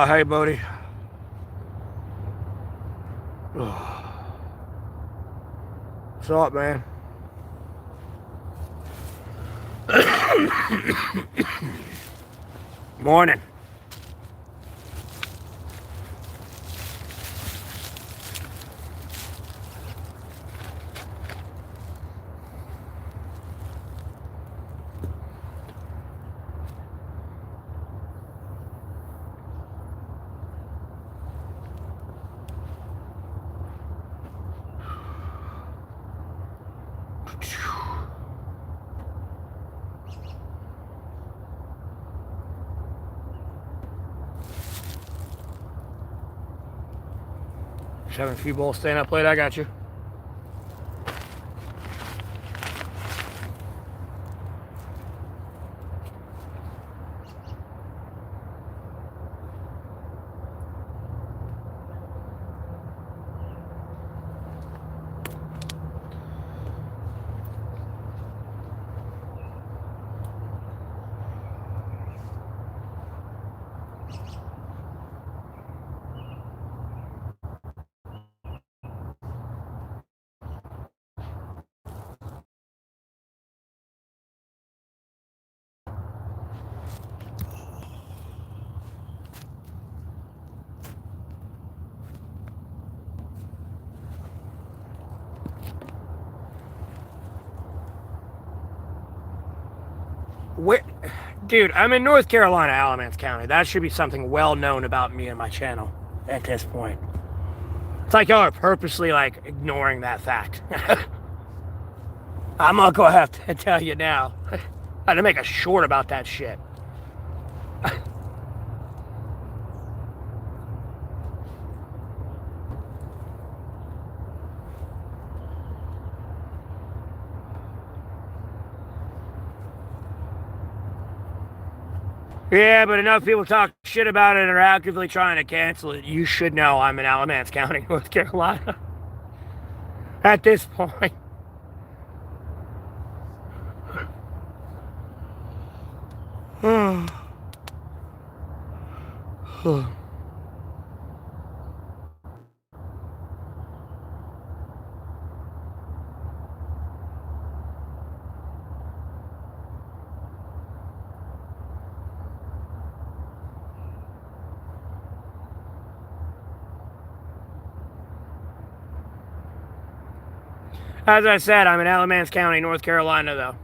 Hey, buddy. What's up, man? Morning. Just having a few bowls staying up late. I got you. Where, dude, I'm in North Carolina, Alamance County. That should be something well known about me and my channel at this point. It's like y'all are purposely like ignoring that fact. I'm gonna go have to tell you now. I had to make a short about that shit. Yeah, but enough people talk shit about it and are actively trying to cancel it. You should know I'm in Alamance County, North Carolina. At this point. As I said, I'm in Alamance County, North Carolina, though.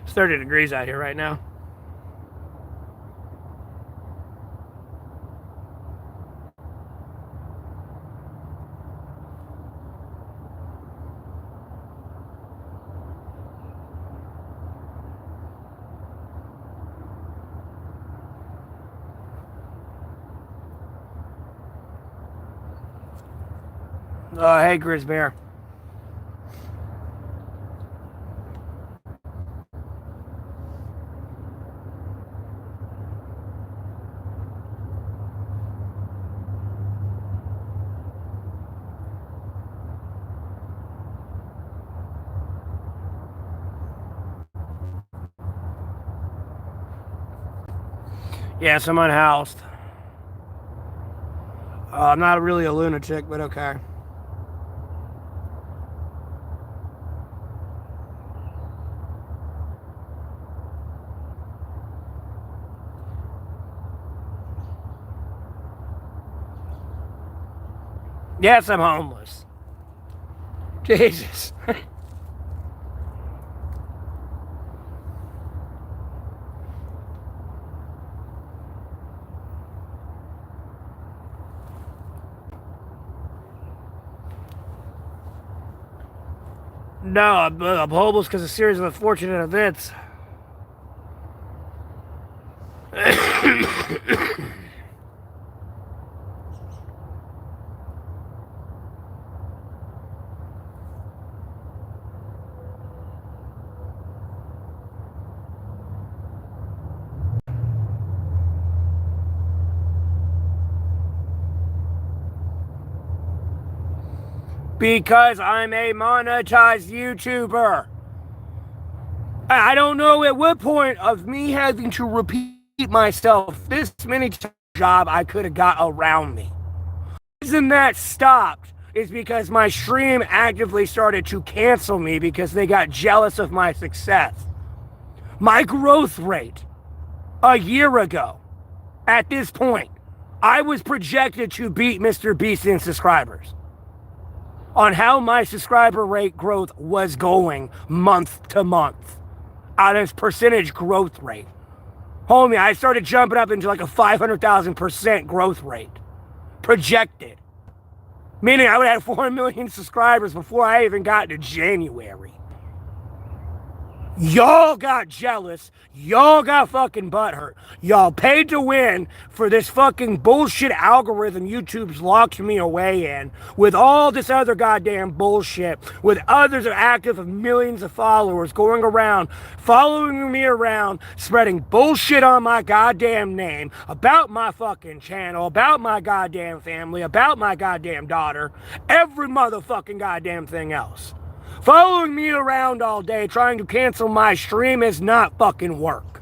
It's 30 degrees out here right now. Hey, Grizz Bear. Yes, I'm unhoused. I'm not really a lunatic, but okay. Yes, I'm homeless. Jesus. No, I'm homeless because of a series of unfortunate events. Because I'm a monetized YouTuber. I don't know at what point of me having to repeat myself this many times job I could have got around me. The reason that stopped is because my stream actively started to cancel me because they got jealous of my success. My growth rate a year ago, at this point, I was projected to beat Mr. Beast in subscribers on how my subscriber rate growth was going month to month out of percentage growth rate. Homie, I started jumping up into like a 500,000% growth rate. Projected. Meaning I would have 4 million subscribers before I even got to January. Y'all got jealous. Y'all got fucking butthurt. Y'all paid to win for this fucking bullshit algorithm YouTube's locked me away in with all this other goddamn bullshit, with others active of millions of followers going around, following me around, spreading bullshit on my goddamn name, about my fucking channel, about my goddamn family, about my goddamn daughter, every motherfucking goddamn thing else. Following me around all day trying to cancel my stream is not fucking work.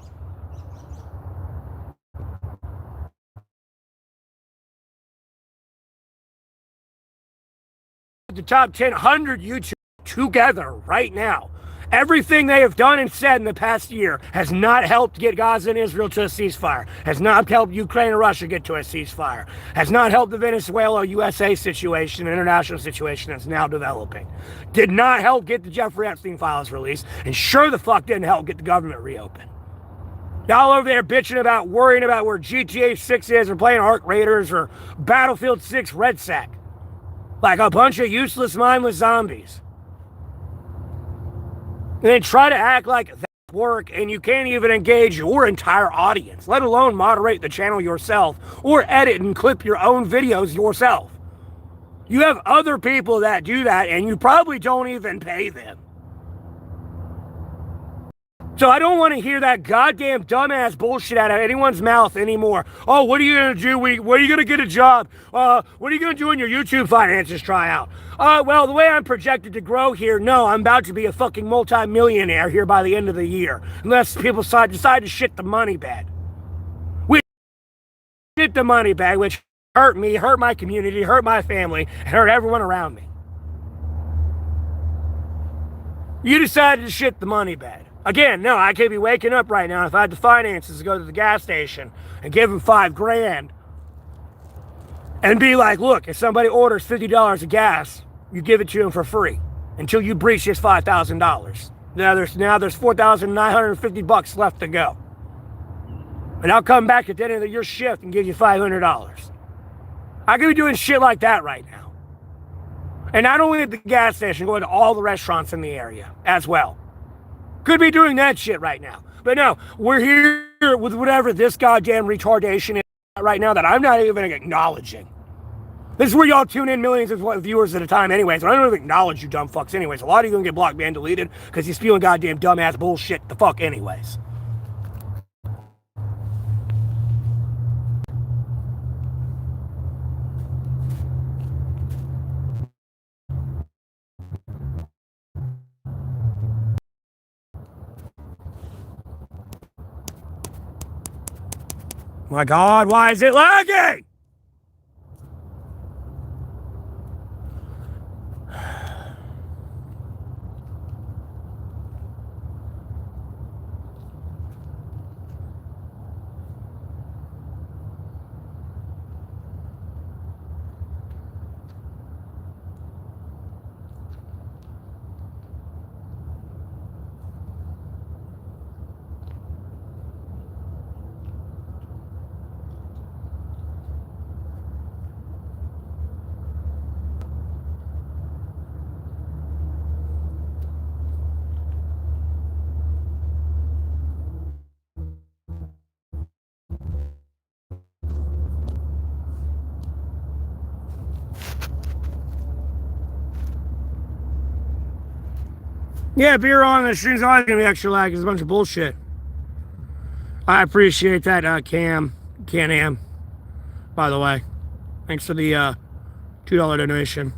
The top 100 YouTube together right now. Everything they have done and said in the past year has not helped get Gaza and Israel to a ceasefire, has not helped Ukraine and Russia get to a ceasefire, has not helped the Venezuela-USA situation, international situation that's now developing, did not help get the Jeffrey Epstein files released, and sure the fuck didn't help get the government reopened. Y'all over there bitching about, worrying about where GTA 6 is, or playing Ark Raiders, or Battlefield 6 Red Sack. Like a bunch of useless, mindless zombies. And then try to act like that work and you can't even engage your entire audience, let alone moderate the channel yourself or edit and clip your own videos yourself. You have other people that do that and you probably don't even pay them. So I don't want to hear that goddamn dumbass bullshit out of anyone's mouth anymore. Oh, what are you going to do? Where are you going to get a job? What are you going to do when your YouTube finances try out? Well, the way I'm projected to grow here, no, I'm about to be a fucking multi-millionaire here by the end of the year. Unless people decide to shit the money bag. We shit the money bag, which hurt me, hurt my community, hurt my family, and hurt everyone around me. You decided to shit the money bag. Again, no, I could be waking up right now if I had the finances to go to the gas station and give them $5,000 and be like, look, if somebody orders $50 of gas, you give it to them for free until you breach this $5,000. Now there's $4,950 left to go. And I'll come back at the end of your shift and give you $500. I could be doing shit like that right now. And not only at the gas station, going to all the restaurants in the area as well. Could be doing that shit right now. But no, we're here with whatever this goddamn retardation is right now that I'm not even acknowledging. This is where y'all tune in millions of viewers at a time anyways. So I don't even acknowledge you dumb fucks anyways. A lot of you gonna get blocked, banned, deleted because you're spewing goddamn dumbass bullshit the fuck anyways. My God, why is it lagging? Yeah, beer on the stream's always gonna be extra lag. It's a bunch of bullshit. I appreciate that, Can-Am, by the way. Thanks for the $2 donation.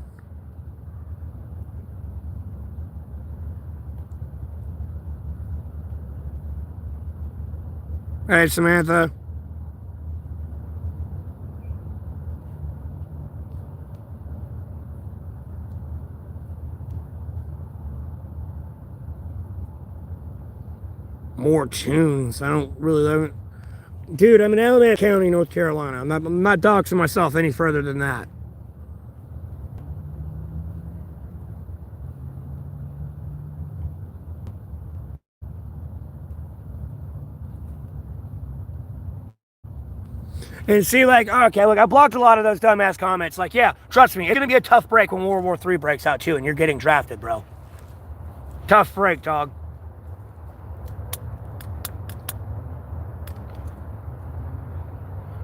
Hey, Samantha. More tunes. I don't really. Dude, I'm in Alameda County, North Carolina. I'm not doxing myself any further than that. And see, like, okay, look, I blocked a lot of those dumbass comments. Like, yeah, trust me, it's gonna be a tough break when World War III breaks out too, and you're getting drafted, bro. Tough break, dog.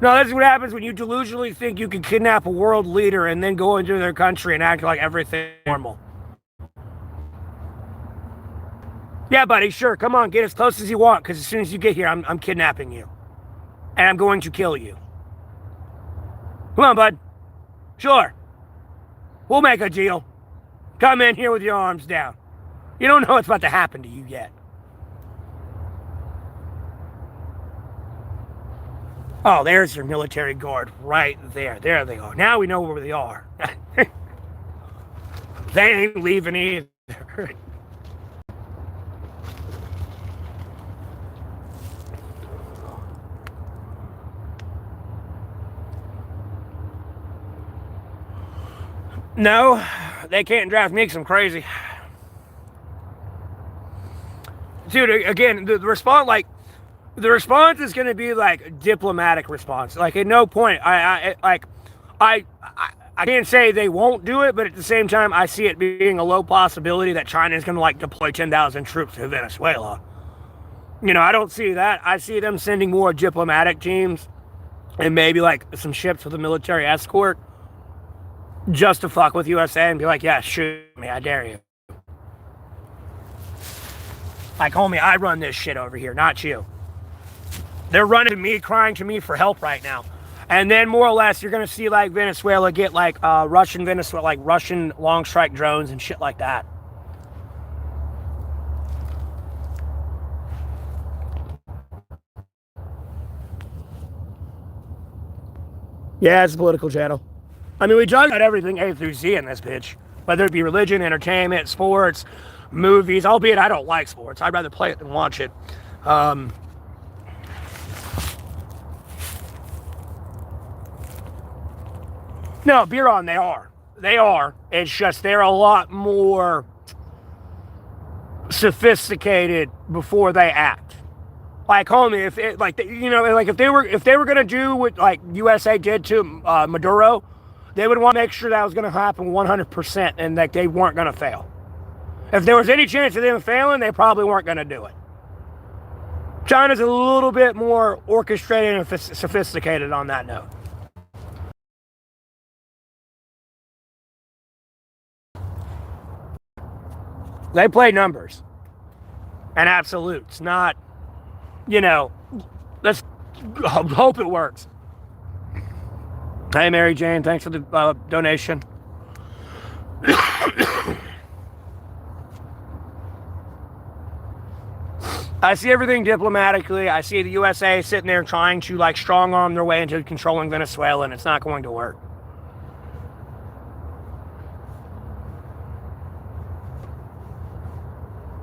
No, that's what happens when you delusionally think you can kidnap a world leader and then go into their country and act like everything's normal. Yeah, buddy, sure, come on, get as close as you want, because as soon as you get here, I'm kidnapping you. And I'm going to kill you. Come on, bud. Sure. We'll make a deal. Come in here with your arms down. You don't know what's about to happen to you yet. Oh, there's your military guard right there. There they are. Now we know where they are. They ain't leaving either. No, they can't draft me because I'm crazy. Dude, again, the response, like, the response is going to be like diplomatic response. Like, at no point, I can't say they won't do it, but at the same time, I see it being a low possibility that China is going to like deploy 10,000 troops to Venezuela. You know, I don't see that. I see them sending more diplomatic teams and maybe like some ships with a military escort just to fuck with USA and be like, yeah, shoot me, I dare you. Like, homie, I run this shit over here, not you. They're running to me, crying to me for help right now. And then more or less, you're going to see like Venezuela get like Russian long strike drones and shit like that. Yeah, it's a political channel. I mean, we talk about everything A through Z in this bitch. Whether it be religion, entertainment, sports, movies, albeit I don't like sports. I'd rather play it than watch it. No, beer on, they are. They are. It's just they're a lot more sophisticated before they act. Like, homie, if it, like, you know, like if they were gonna do what like USA did to Maduro, they would want to make sure that was gonna happen 100% and that they weren't gonna fail. If there was any chance of them failing, they probably weren't gonna do it. China's a little bit more orchestrated and sophisticated on that note. They play numbers and absolutes, not, you know, let's hope it works. Hey, Mary Jane, thanks for the donation. I see everything diplomatically. I see the USA sitting there trying to like strong arm their way into controlling Venezuela, and it's not going to work.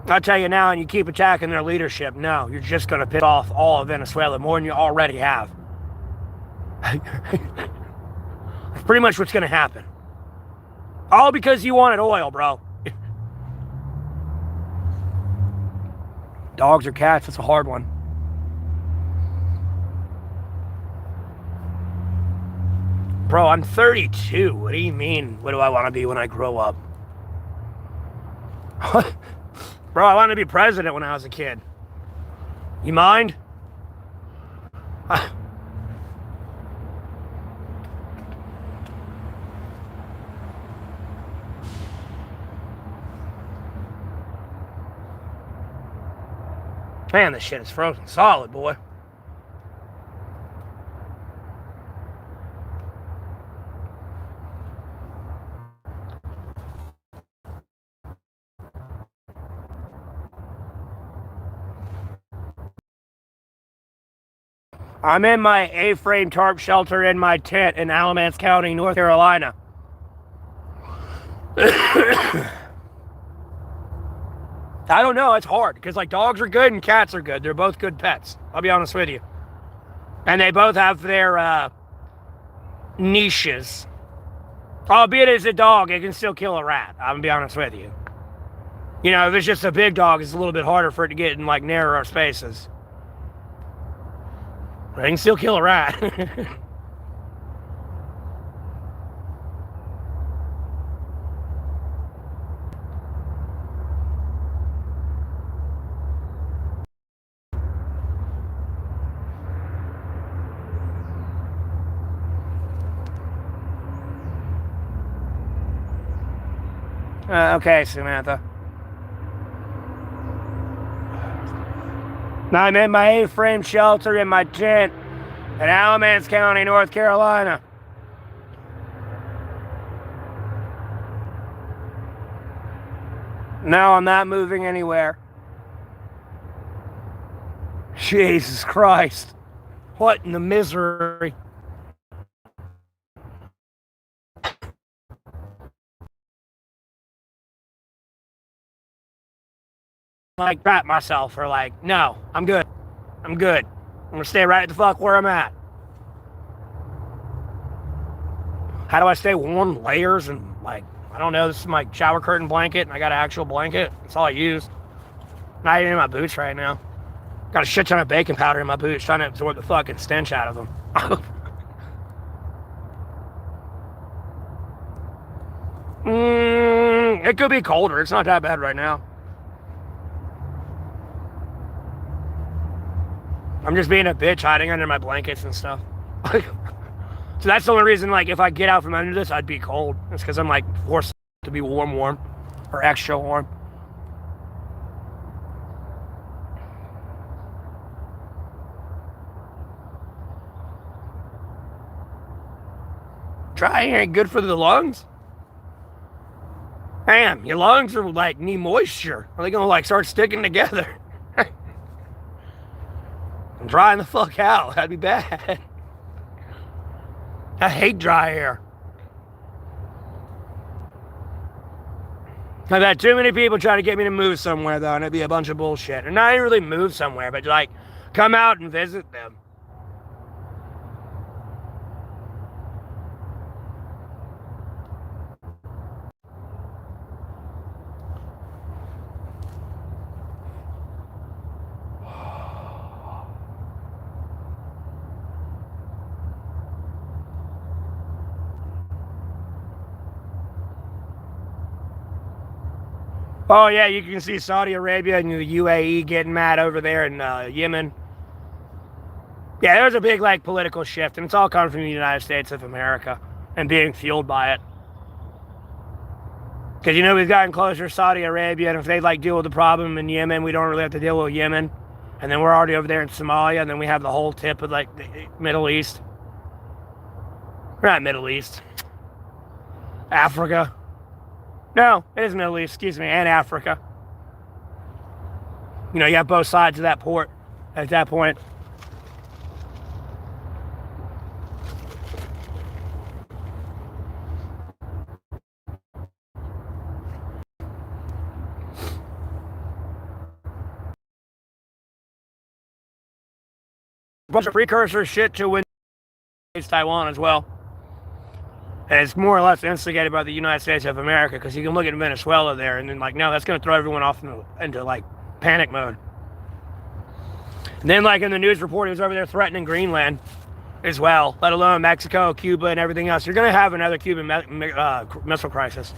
I'll tell you now, and you keep attacking their leadership, no, you're just going to piss off all of Venezuela more than you already have. That's pretty much what's going to happen. All because you wanted oil, bro. Dogs or cats, it's a hard one. Bro, I'm 32. What do you mean, what do I want to be when I grow up? Bro, I wanted to be president when I was a kid. You mind? Man, this shit is frozen solid, boy. I'm in my A-frame tarp shelter in my tent in Alamance County, North Carolina. I don't know, it's hard, because like dogs are good and cats are good. They're both good pets, I'll be honest with you. And they both have their niches. Albeit as a dog, it can still kill a rat, I'm gonna be honest with you. You know, if it's just a big dog, it's a little bit harder for it to get in like narrower spaces. But it can still kill a rat. Okay, Samantha. Now I'm in my A-frame shelter in my tent in Alamance County, North Carolina. No, I'm not moving anywhere. Jesus Christ. What in the misery? Like, crap myself or like, no, I'm good. I'm good. I'm gonna stay right the fuck where I'm at. How do I stay warm? Layers and like, I don't know, this is my shower curtain blanket and I got an actual blanket. That's all I use. Not even in my boots right now. Got a shit ton of baking powder in my boots trying to absorb the fucking stench out of them. It could be colder. It's not that bad right now. I'm just being a bitch hiding under my blankets and stuff. So that's the only reason, like, if I get out from under this, I'd be cold. It's because I'm, like, forced to be warm. Or extra warm. Drying ain't good for the lungs. Damn, your lungs are, like, need moisture. Are they gonna, like, start sticking together? I'm drying the fuck out. That'd be bad. I hate dry air. I've had too many people try to get me to move somewhere, though, and it'd be a bunch of bullshit. And not even really move somewhere, but, like, come out and visit them. Oh, yeah, you can see Saudi Arabia and the UAE getting mad over there in Yemen. Yeah, there's a big, like, political shift, and it's all coming from the United States of America and being fueled by it. Because, you know, we've gotten closer to Saudi Arabia, and if they, like, deal with the problem in Yemen, we don't really have to deal with Yemen. And then we're already over there in Somalia, and then we have the whole tip of, like, the Middle East. Not Middle East. Africa. No, it is Middle East, excuse me, and Africa. You know, you have both sides of that port at that point. A bunch of precursor shit to when Taiwan as well. And it's more or less instigated by the United States of America, because you can look at Venezuela there and then, like, no, that's going to throw everyone off into like, panic mode. And then, like, in the news report, he was over there threatening Greenland as well, let alone Mexico, Cuba, and everything else. You're going to have another Cuban missile crisis.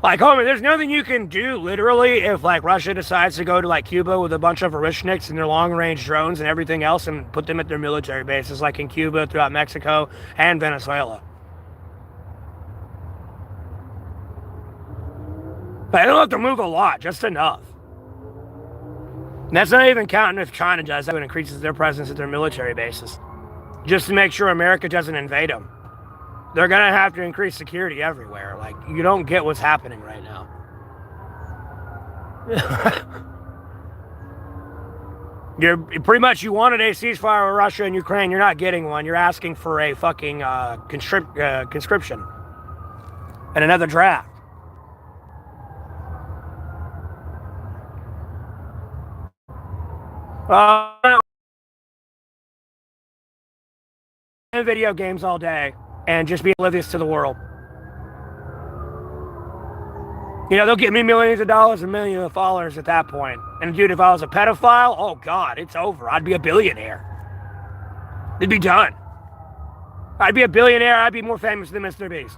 Like, homie, there's nothing you can do, literally, if, like, Russia decides to go to, like, Cuba with a bunch of Orishniks and their long-range drones and everything else and put them at their military bases, like in Cuba, throughout Mexico, and Venezuela. But they don't have to move a lot, just enough. And that's not even counting if China does that and increases their presence at their military bases. Just to make sure America doesn't invade them. They're going to have to increase security everywhere. Like, you don't get what's happening right now. You're pretty much, you wanted a ceasefire with Russia and Ukraine. You're not getting one. You're asking for a fucking conscription and another draft. Video games all day and just be oblivious to the world. You know, they'll give me millions of dollars and millions of followers at that point. And dude, if I was a pedophile, oh God, it's over. I'd be a billionaire. It'd be done. I'd be a billionaire. I'd be more famous than Mr. Beast.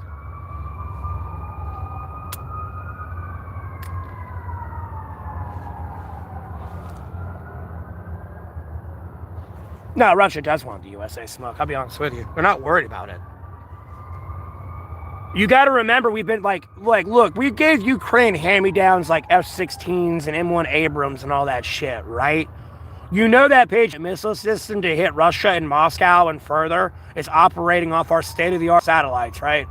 No, Russia does want the USA smoke. I'll be honest with you. They're not worried about it. You got to remember, we've been like, look, we gave Ukraine hand-me-downs like F-16s and M1 Abrams and all that shit, right? You know that Patriot missile system to hit Russia and Moscow and further is operating off our state-of-the-art satellites, right?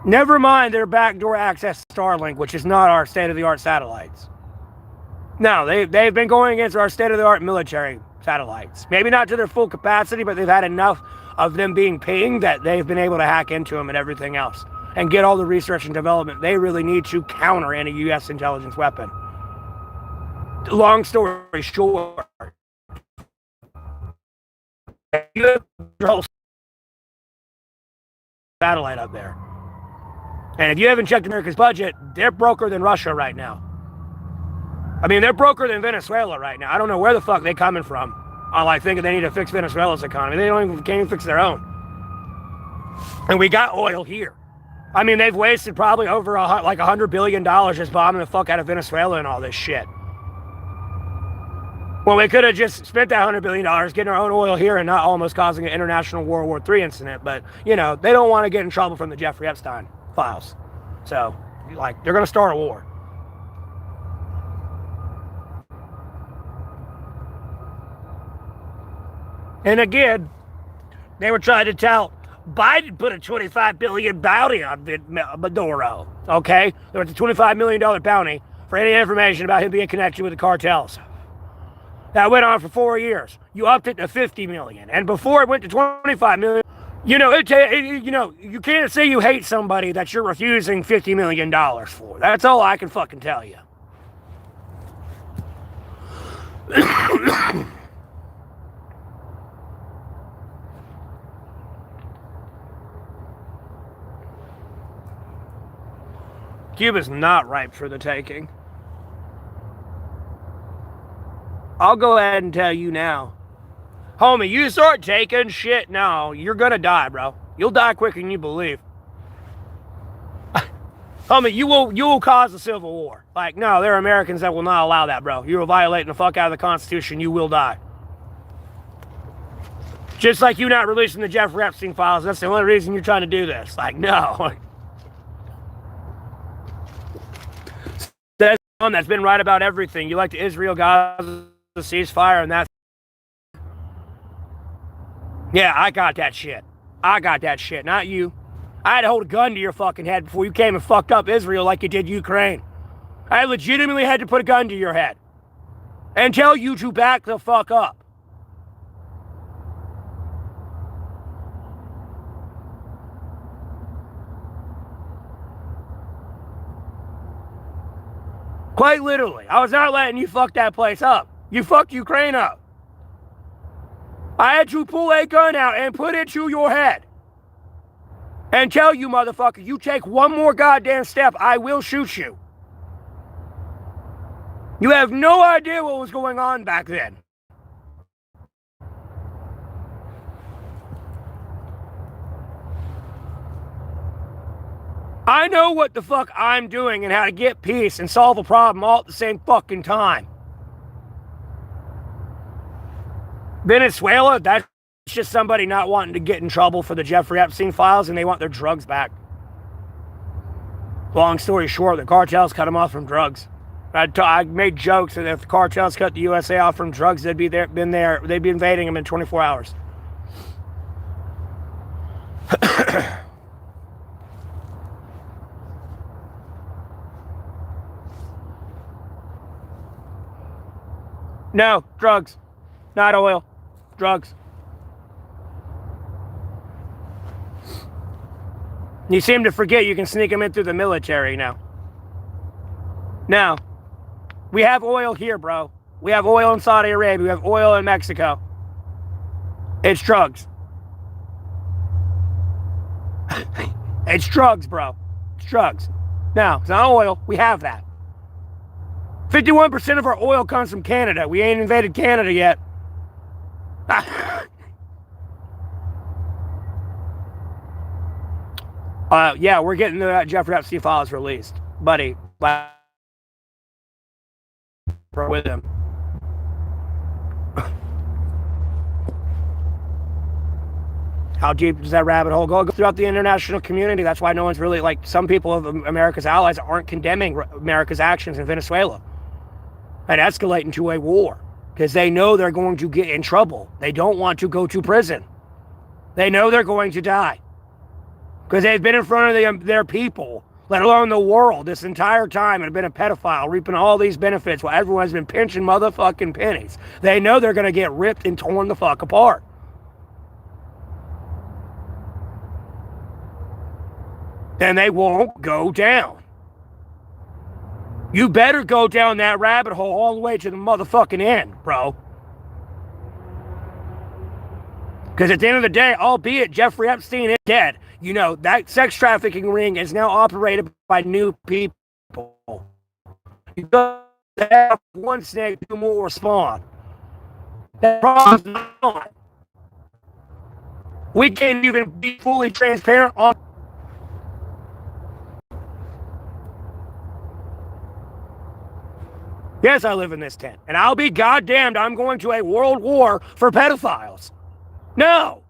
Never mind their backdoor access to Starlink, which is not our state-of-the-art satellites. No, they've been going against our state-of-the-art military satellites. Maybe not to their full capacity, but they've had enough of them being pinged that they've been able to hack into them and everything else and get all the research and development they really need to counter any U.S. intelligence weapon. Long story short, you have your whole satellite up there. And if you haven't checked America's budget, they're broker than Russia right now. I mean, they're broker than Venezuela right now. I don't know where the fuck they're coming from. I like thinking they need to fix Venezuela's economy. They can't even fix their own. And we got oil here. I mean, they've wasted probably over like $100 billion just bombing the fuck out of Venezuela and all this shit. Well, we could have just spent that $100 billion getting our own oil here and not almost causing an international World War III incident. But, you know, they don't want to get in trouble from the Jeffrey Epstein files. So, like, they're going to start a war. And again, they were trying to tell Biden put a $25 billion bounty on Maduro, okay? There was a $25 million bounty for any information about him being connected with the cartels. That went on for 4 years. You upped it to $50 million. And before it went to $25 million, you know, you can't say you hate somebody that you're refusing $50 million for. That's all I can fucking tell you. Cuba's not ripe for the taking. I'll go ahead and tell you now. Homie, you start taking shit now, you're gonna die, bro. You'll die quicker than you believe. Homie, you will cause a civil war. Like, no, there are Americans that will not allow that, bro. You are violating the fuck out of the Constitution, you will die. Just like you not releasing the Jeffrey Epstein files, that's the only reason you're trying to do this. Like, no. That's been right about everything. You like the Israel-Gaza ceasefire and that. Yeah, I got that shit. I got that shit, not you. I had to hold a gun to your fucking head before you came and fucked up Israel like you did Ukraine. I legitimately had to put a gun to your head and tell you to back the fuck up. Quite literally. I was not letting you fuck that place up. You fucked Ukraine up. I had to pull a gun out and put it to your head. And tell you, motherfucker, you take one more goddamn step, I will shoot you. You have no idea what was going on back then. I know what the fuck I'm doing and how to get peace and solve a problem all at the same fucking time. Venezuela, that's just somebody not wanting to get in trouble for the Jeffrey Epstein files and they want their drugs back. Long story short, the cartels cut them off from drugs. I made jokes that if the cartels cut the USA off from drugs, they'd be invading them in 24 hours. No, drugs. Not oil. Drugs. You seem to forget you can sneak them in through the military now. No. We have oil here, bro. We have oil in Saudi Arabia. We have oil in Mexico. It's drugs. It's drugs, bro. It's drugs. No, it's not oil. We have that. 51% of our oil comes from Canada. We ain't invaded Canada yet. Yeah, we're getting the Jeffrey Epstein files released. Buddy, with him. How deep does that rabbit hole go? Go throughout the international community. That's why no one's really, like, some people of America's allies aren't condemning America's actions in Venezuela and escalate into a war because they know they're going to get in trouble. They don't want to go to prison. They know they're going to die because they've been in front of their people, let alone the world, this entire time and have been a pedophile, reaping all these benefits while everyone's been pinching motherfucking pennies. They know they're going to get ripped and torn the fuck apart. And they won't go down. You better go down that rabbit hole all the way to the motherfucking end, bro. Because at the end of the day, albeit Jeffrey Epstein is dead, you know, that sex trafficking ring is now operated by new people. You don't have one snake, two more spawn. That problem's not. We can't even be fully transparent on. Yes, I live in this tent. And I'll be goddamned I'm going to a world war for pedophiles. No.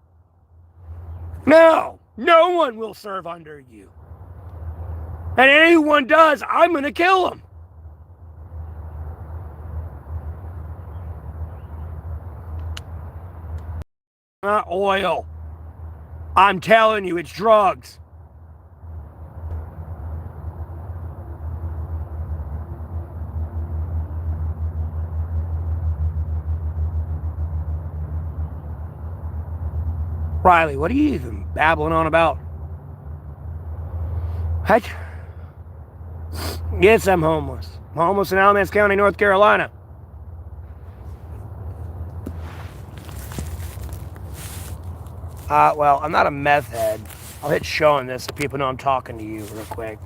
No. No one will serve under you. And anyone does, I'm going to kill them. Not oil. I'm telling you, it's drugs. Riley, what are you even babbling on about? What? Yes, I'm homeless. I'm homeless in Alamance County, North Carolina. Well, I'm not a meth head. I'll hit show on this so people know I'm talking to you real quick.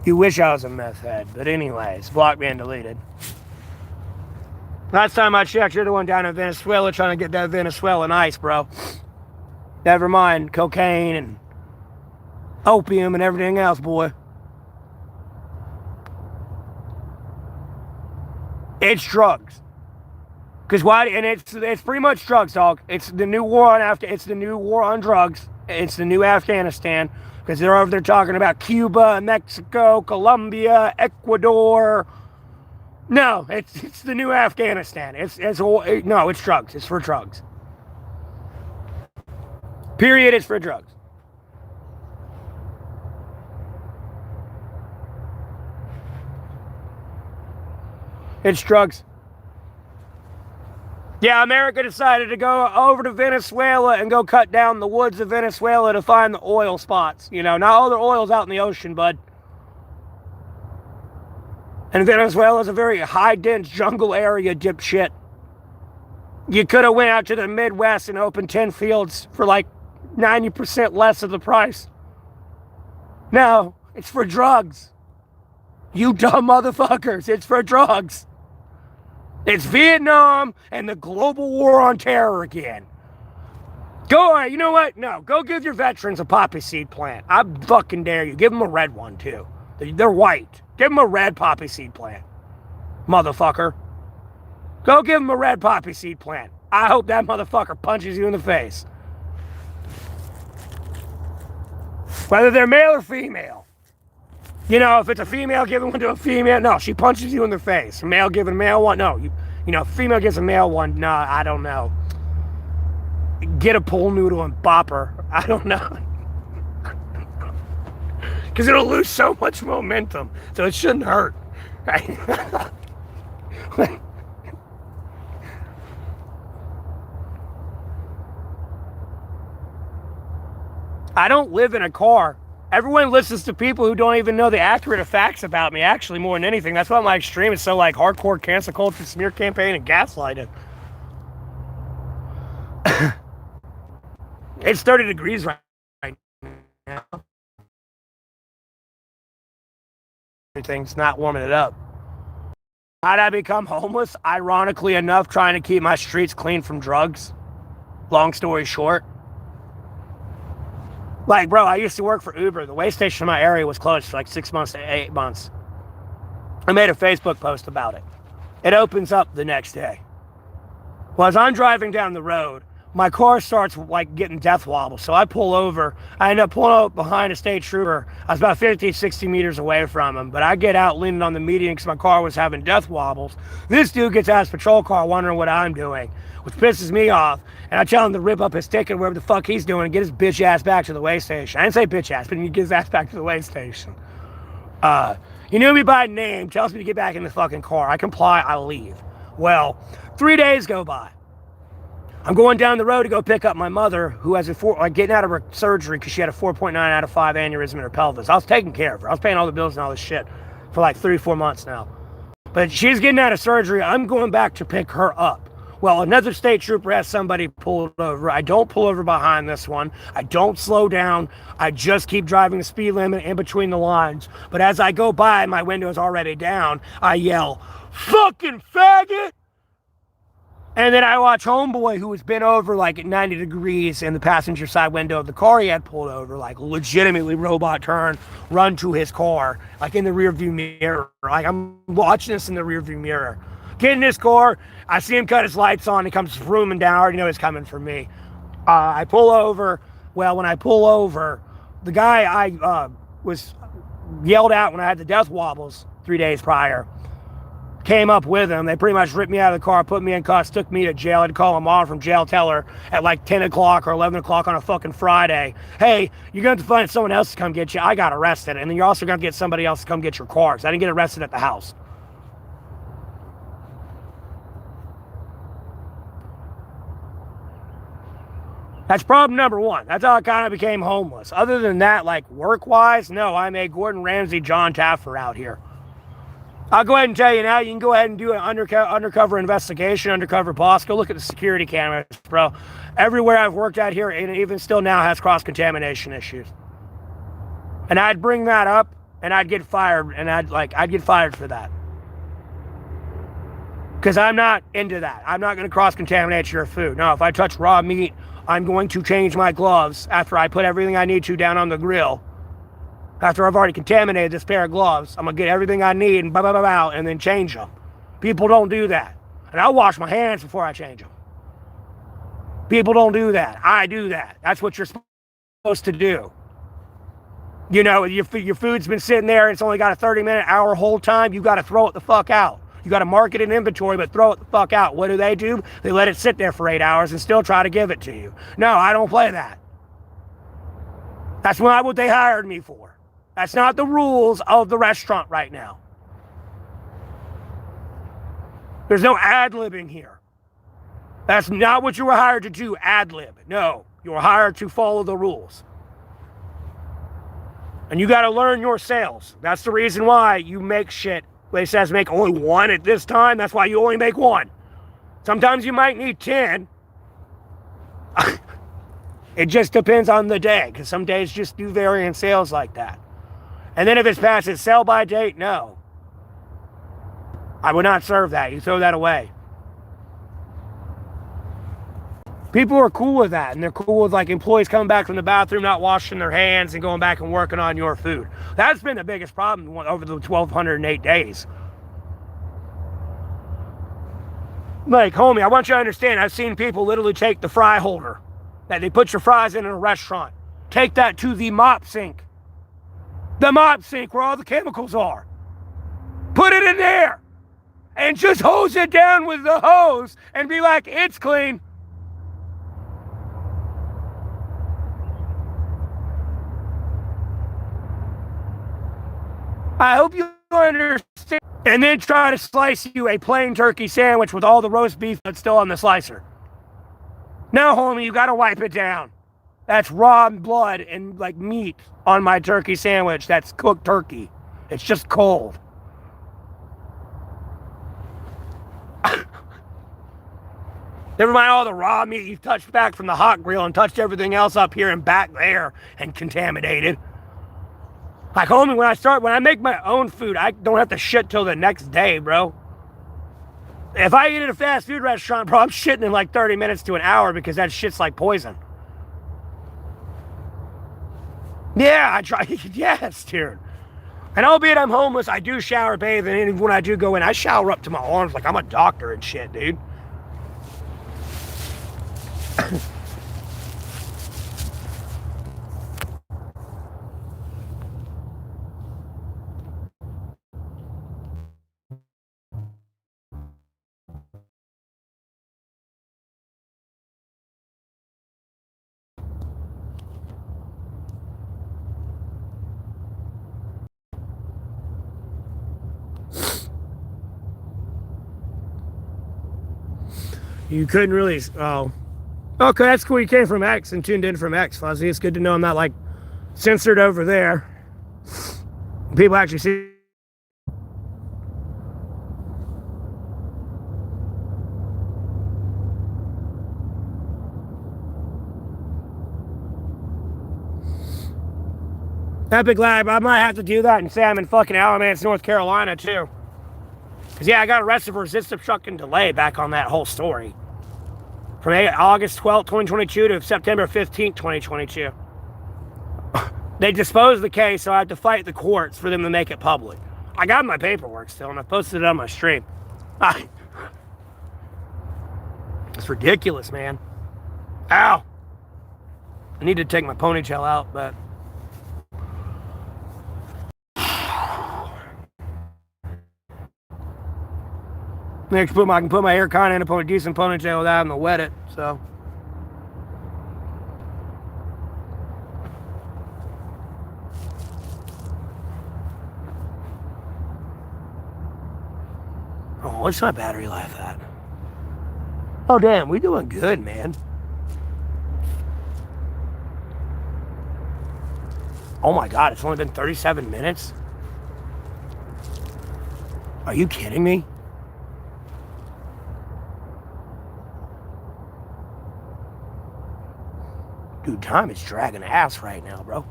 You wish I was a meth head, but anyways, blocked me and deleted. Last time I checked, you're the one down in Venezuela trying to get that Venezuelan ice, bro. Never mind cocaine and opium and everything else, boy. It's drugs. Cause why? And it's pretty much drugs, dog. It's the new war on It's the new war on drugs. It's the new Afghanistan. Because they're over there talking about Cuba, Mexico, Colombia, Ecuador. No, it's the new Afghanistan. No, it's drugs. It's for drugs. Period. It's for drugs. It's drugs. Yeah, America decided to go over to Venezuela and go cut down the woods of Venezuela to find the oil spots. You know, not all the oil's out in the ocean, bud. And Venezuela is a very high-dense jungle area, dipshit. You could have went out to the Midwest and opened 10 fields for like 90% less of the price. No, it's for drugs. You dumb motherfuckers, it's for drugs. It's Vietnam and the global war on terror again. Go, you know what? No, go give your veterans a poppy seed plant. I fucking dare you. Give them a red one, too. They're white. Give them a red poppy seed plant. Motherfucker. Go give them a red poppy seed plant. I hope that motherfucker punches you in the face. Whether they're male or female. You know, if it's a female giving one to a female, no, she punches you in the face. A male giving a male one, no. You know, female gives a male one, no, I don't know. Get a pool noodle and bop her. I don't know. Because it'll lose so much momentum, so it shouldn't hurt. Right? I don't live in a car. Everyone listens to people who don't even know the accurate facts about me, actually, more than anything. That's why my extreme is so, like, hardcore cancel culture, smear campaign, and gaslighting. It's 30 degrees right now. Everything's not warming it up. How'd I become homeless? Ironically enough, trying to keep my streets clean from drugs. Long story short. Like, bro, I used to work for Uber. The way station in my area was closed for like 6 months to 8 months. I made a Facebook post about it. It opens up the next day. Well, as I'm driving down the road, my car starts like getting death wobble. So I pull over. I end up pulling up behind a state trooper. I was about 50, 60 meters away from him. But I get out leaning on the median because my car was having death wobbles. This dude gets out of his patrol car wondering what I'm doing, which pisses me off. And I tell him to rip up his ticket, wherever the fuck he's doing, and get his bitch ass back to the way station. I didn't say bitch ass, but he gets his ass back to the way station. He knew me by name, tells me to get back in the fucking car. I comply, I leave. Well, 3 days go by. I'm going down the road to go pick up my mother, who has getting out of her surgery because she had a 4.9 out of 5 aneurysm in her pelvis. I was taking care of her. I was paying all the bills and all this shit for like 3-4 months now. But she's getting out of surgery. I'm going back to pick her up. Well, another state trooper has somebody pulled over. I don't pull over behind this one. I don't slow down. I just keep driving the speed limit in between the lines. But as I go by, my window's already down. I yell, "Fucking faggot!" And then I watch homeboy, who has been over like at 90 degrees in the passenger side window of the car he had pulled over, like legitimately robot turn, run to his car, like in the rearview mirror. Like I'm watching this in the rearview mirror. Get in his car, I see him cut his lights on, he comes rooming down, I already know he's coming for me. I pull over. Well, when I pull over, the guy I was yelled at when I had the death wobbles 3 days prior, came up with him. They pretty much ripped me out of the car, put me in cuffs, took me to jail. I had to call my mom from jail, tell her at like 10 o'clock or 11 o'clock on a fucking Friday, hey, you're going to have to find someone else to come get you. I got arrested. And then you're also going to get somebody else to come get your car, because I didn't get arrested at the house. That's problem number one. That's how I kind of became homeless. Other than that, like work-wise, no, I'm a Gordon Ramsay, John Taffer out here. I'll go ahead and tell you now, you can go ahead and do an undercover investigation, undercover boss. Go look at the security cameras, bro. Everywhere I've worked out here, and even still now, has cross-contamination issues. And I'd bring that up, and I'd get fired, and I'd get fired for that. Because I'm not into that. I'm not going to cross-contaminate your food. No, if I touch raw meat, I'm going to change my gloves after I put everything I need to down on the grill. After I've already contaminated this pair of gloves, I'm going to get everything I need and and then change them. People don't do that. And I'll wash my hands before I change them. People don't do that. I do that. That's what you're supposed to do. You know, your food's been sitting there, it's only got a 30-minute, hour hold time, you got to throw it the fuck out. You got to mark it in inventory, but throw it the fuck out. What do? They let it sit there for 8 hours and still try to give it to you. No, I don't play that. That's not what they hired me for. That's not the rules of the restaurant right now. There's no ad-libbing here. That's not what you were hired to do, ad-lib. No, you were hired to follow the rules. And you got to learn your sales. That's the reason why you make shit. They says make only one at this time. That's why you only make one. Sometimes you might need 10. It just depends on the day, because some days just do vary in sales like that. And then if it's past its sell-by date, no. I would not serve that. You throw that away. People are cool with that, and they're cool with like employees coming back from the bathroom, not washing their hands, and going back and working on your food. That's been the biggest problem over the 1,208 days. Like, homie, I want you to understand, I've seen people literally take the fry holder that they put your fries in a restaurant, take that to the mop sink, the mop sink where all the chemicals are. Put it in there and just hose it down with the hose and be like, it's clean. I hope you understand. And then try to slice you a plain turkey sandwich with all the roast beef that's still on the slicer. No, homie, you gotta wipe it down. That's raw blood and like meat on my turkey sandwich. That's cooked turkey. It's just cold. Never mind all the raw meat you've touched back from the hot grill and touched everything else up here and back there and contaminated. Like, homie, when I make my own food, I don't have to shit till the next day, bro. If I eat at a fast food restaurant, bro, I'm shitting in like 30 minutes to an hour because that shit's like poison. Yeah, I try. Yes, dude. And albeit I'm homeless, I do shower, bathe, and when I do go in, I shower up to my arms like I'm a doctor and shit, dude. You couldn't really, oh. Okay, that's cool. You came from X and tuned in from X, Fuzzy. It's good to know I'm not like censored over there. People actually see. Epic Lab, I might have to do that and say I'm in fucking Alamance, North Carolina, too. Because, yeah, I got arrested for resistive trucking delay back on that whole story. From August 12th, 2022 to September 15th, 2022. They disposed the case, so I have to fight the courts for them to make it public. I got my paperwork still, and I posted it on my stream. It's ridiculous, man. Ow. I need to take my ponytail out, but... I can put my hair kind of in a decent ponytail without having to wet it, so. Oh, what's my battery life at? Oh, damn, we doing good, man. Oh my God, it's only been 37 minutes? Are you kidding me? Dude, time is dragging ass right now, bro.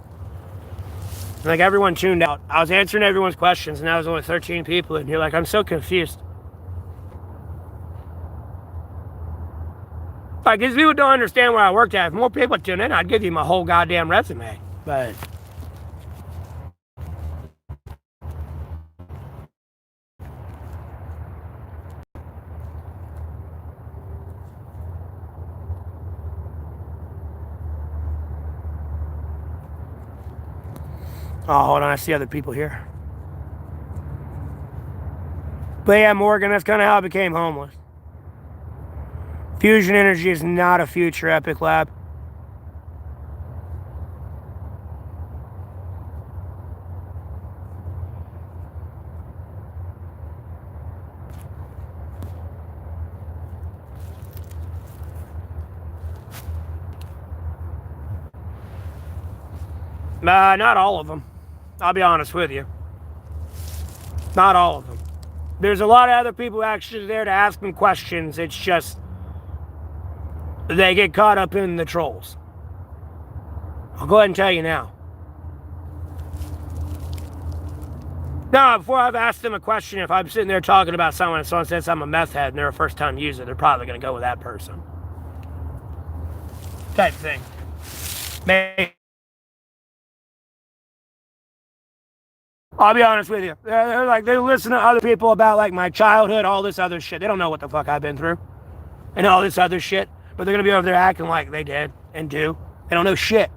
Like, everyone tuned out. I was answering everyone's questions, and now there's only 13 people, and you're like, I'm so confused. Like, these people don't understand where I worked at. If more people tune in, I'd give you my whole goddamn resume. But... oh, hold on, I see other people here. But yeah, Morgan, that's kind of how I became homeless. Fusion energy is not a future, Epic Lab. Not all of them. I'll be honest with you. Not all of them. There's a lot of other people actually there to ask them questions. It's just they get caught up in the trolls. I'll go ahead and tell you now. No, before I've asked them a question, if I'm sitting there talking about someone and someone says I'm a meth head and they're a first-time user, they're probably going to go with that person. Type thing. Maybe. I'll be honest with you. They're like, they listen to other people about like my childhood, all this other shit. They don't know what the fuck I've been through and all this other shit. But they're going to be over there acting like they did and do. They don't know shit.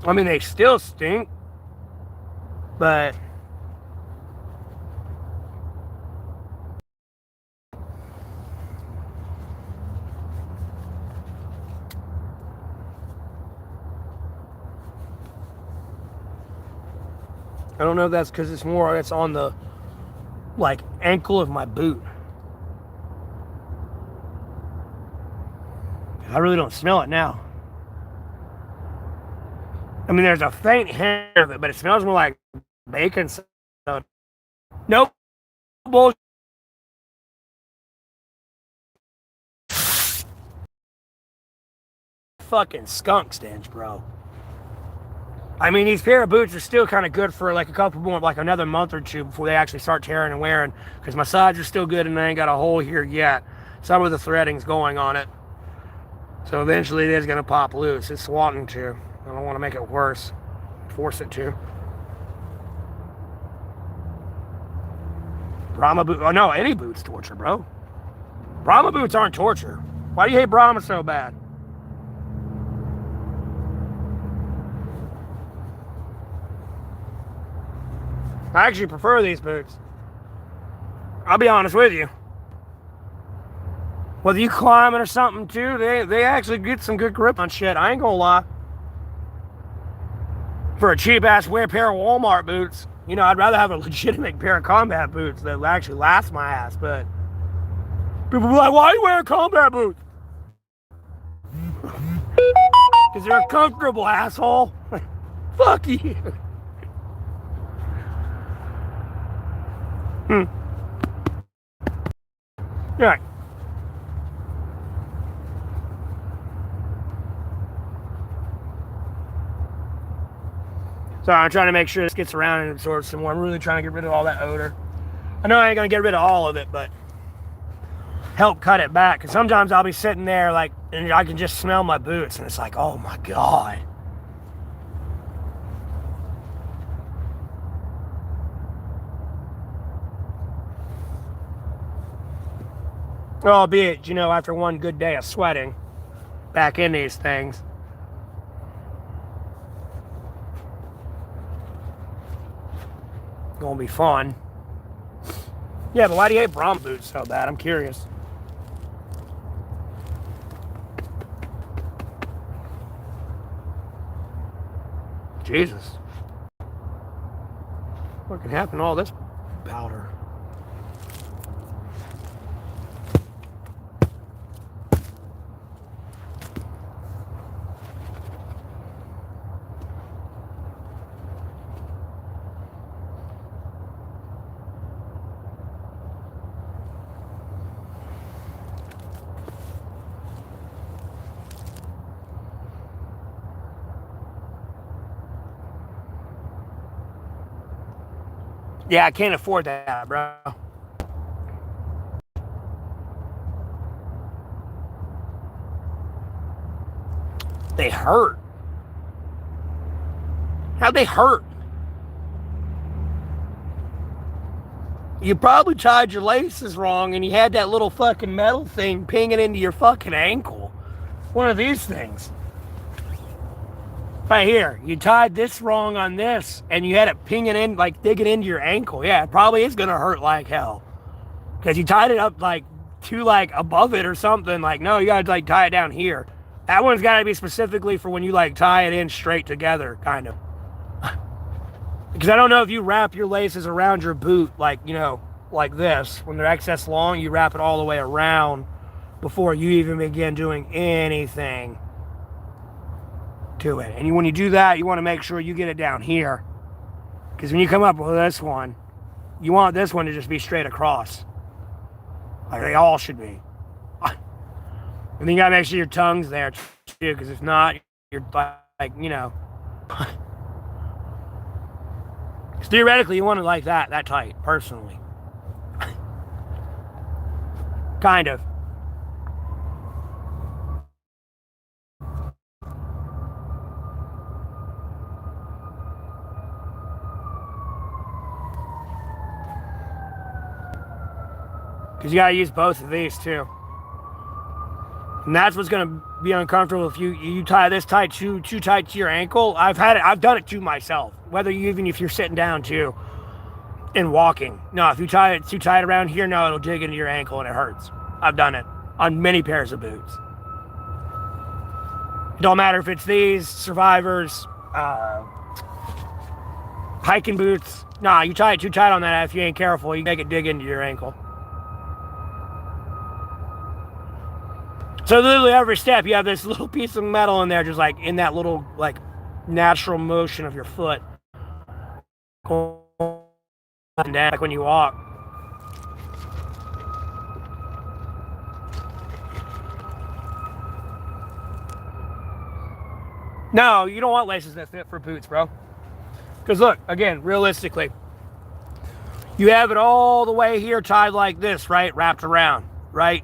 I mean, they still stink, but I don't know if that's because it's on the, like, ankle of my boot. I really don't smell it now. I mean, there's a faint hint of it, but it smells more like bacon soda. Nope. Bullshit. Fucking skunk stench, bro. I mean, these pair of boots are still kind of good for like a couple more, like another month or two before they actually start tearing and wearing, because my sides are still good and I ain't got a hole here yet. Some of the threading's going on it. So eventually it is going to pop loose. It's wanting to. I don't want to make it worse. Force it to. Brahma boot. Oh no, any boot's torture, bro. Brahma boots aren't torture. Why do you hate Brahma so bad? I actually prefer these boots. I'll be honest with you. Whether you climbing or something too, they actually get some good grip on shit. I ain't gonna lie. For a cheap ass wear pair of Walmart boots, you know, I'd rather have a legitimate pair of combat boots that actually last my ass. But people be like, why are you wearing combat boots? Because they're comfortable, asshole. Fuck you. Right. So I'm trying to make sure this gets around and absorbs some more. I'm really trying to get rid of all that odor. I know I ain't gonna get rid of all of it, but help cut it back. Because sometimes I'll be sitting there like, and I can just smell my boots, and it's like, oh my god. Albeit, you know, after one good day of sweating back in these things. Gonna be fun. Yeah, but why do you hate Brahma boots so bad? I'm curious. Jesus. What can happen to all this powder? Yeah, I can't afford that, bro. They hurt. How'd they hurt? You probably tied your laces wrong and you had that little fucking metal thing pinging into your fucking ankle. One of these things. Right here, you tied this wrong on this, and you had it pinging in, like digging into your ankle. Yeah, it probably is gonna hurt like hell, because you tied it up like too like above it or something. Like, no, you gotta like tie it down here. That one's gotta be specifically for when you like tie it in straight together, kind of. Because I don't know if you wrap your laces around your boot, like, you know, like this. When they're excess long, you wrap it all the way around before you even begin doing anything to it. And when you do that, you want to make sure you get it down here, because when you come up with this one, you want this one to just be straight across, like they all should be. And then you gotta make sure your tongue's there too, because if not, you're like, you know, theoretically you want it like that tight, personally. Kind of. Because you got to use both of these too. And that's what's going to be uncomfortable if you tie this tight too tight to your ankle. I've done it to myself. Even if you're sitting down too and walking. No, if you tie it too tight around here, no, it'll dig into your ankle and it hurts. I've done it on many pairs of boots. It don't matter if it's these Survivors, hiking boots. Nah, you tie it too tight on that. If you ain't careful, you make it dig into your ankle. So literally every step, you have this little piece of metal in there, just like in that little like natural motion of your foot, going up and down, like when you walk. No, you don't want laces that fit for boots, bro. Because look, again, realistically, you have it all the way here tied like this, right? Wrapped around, right?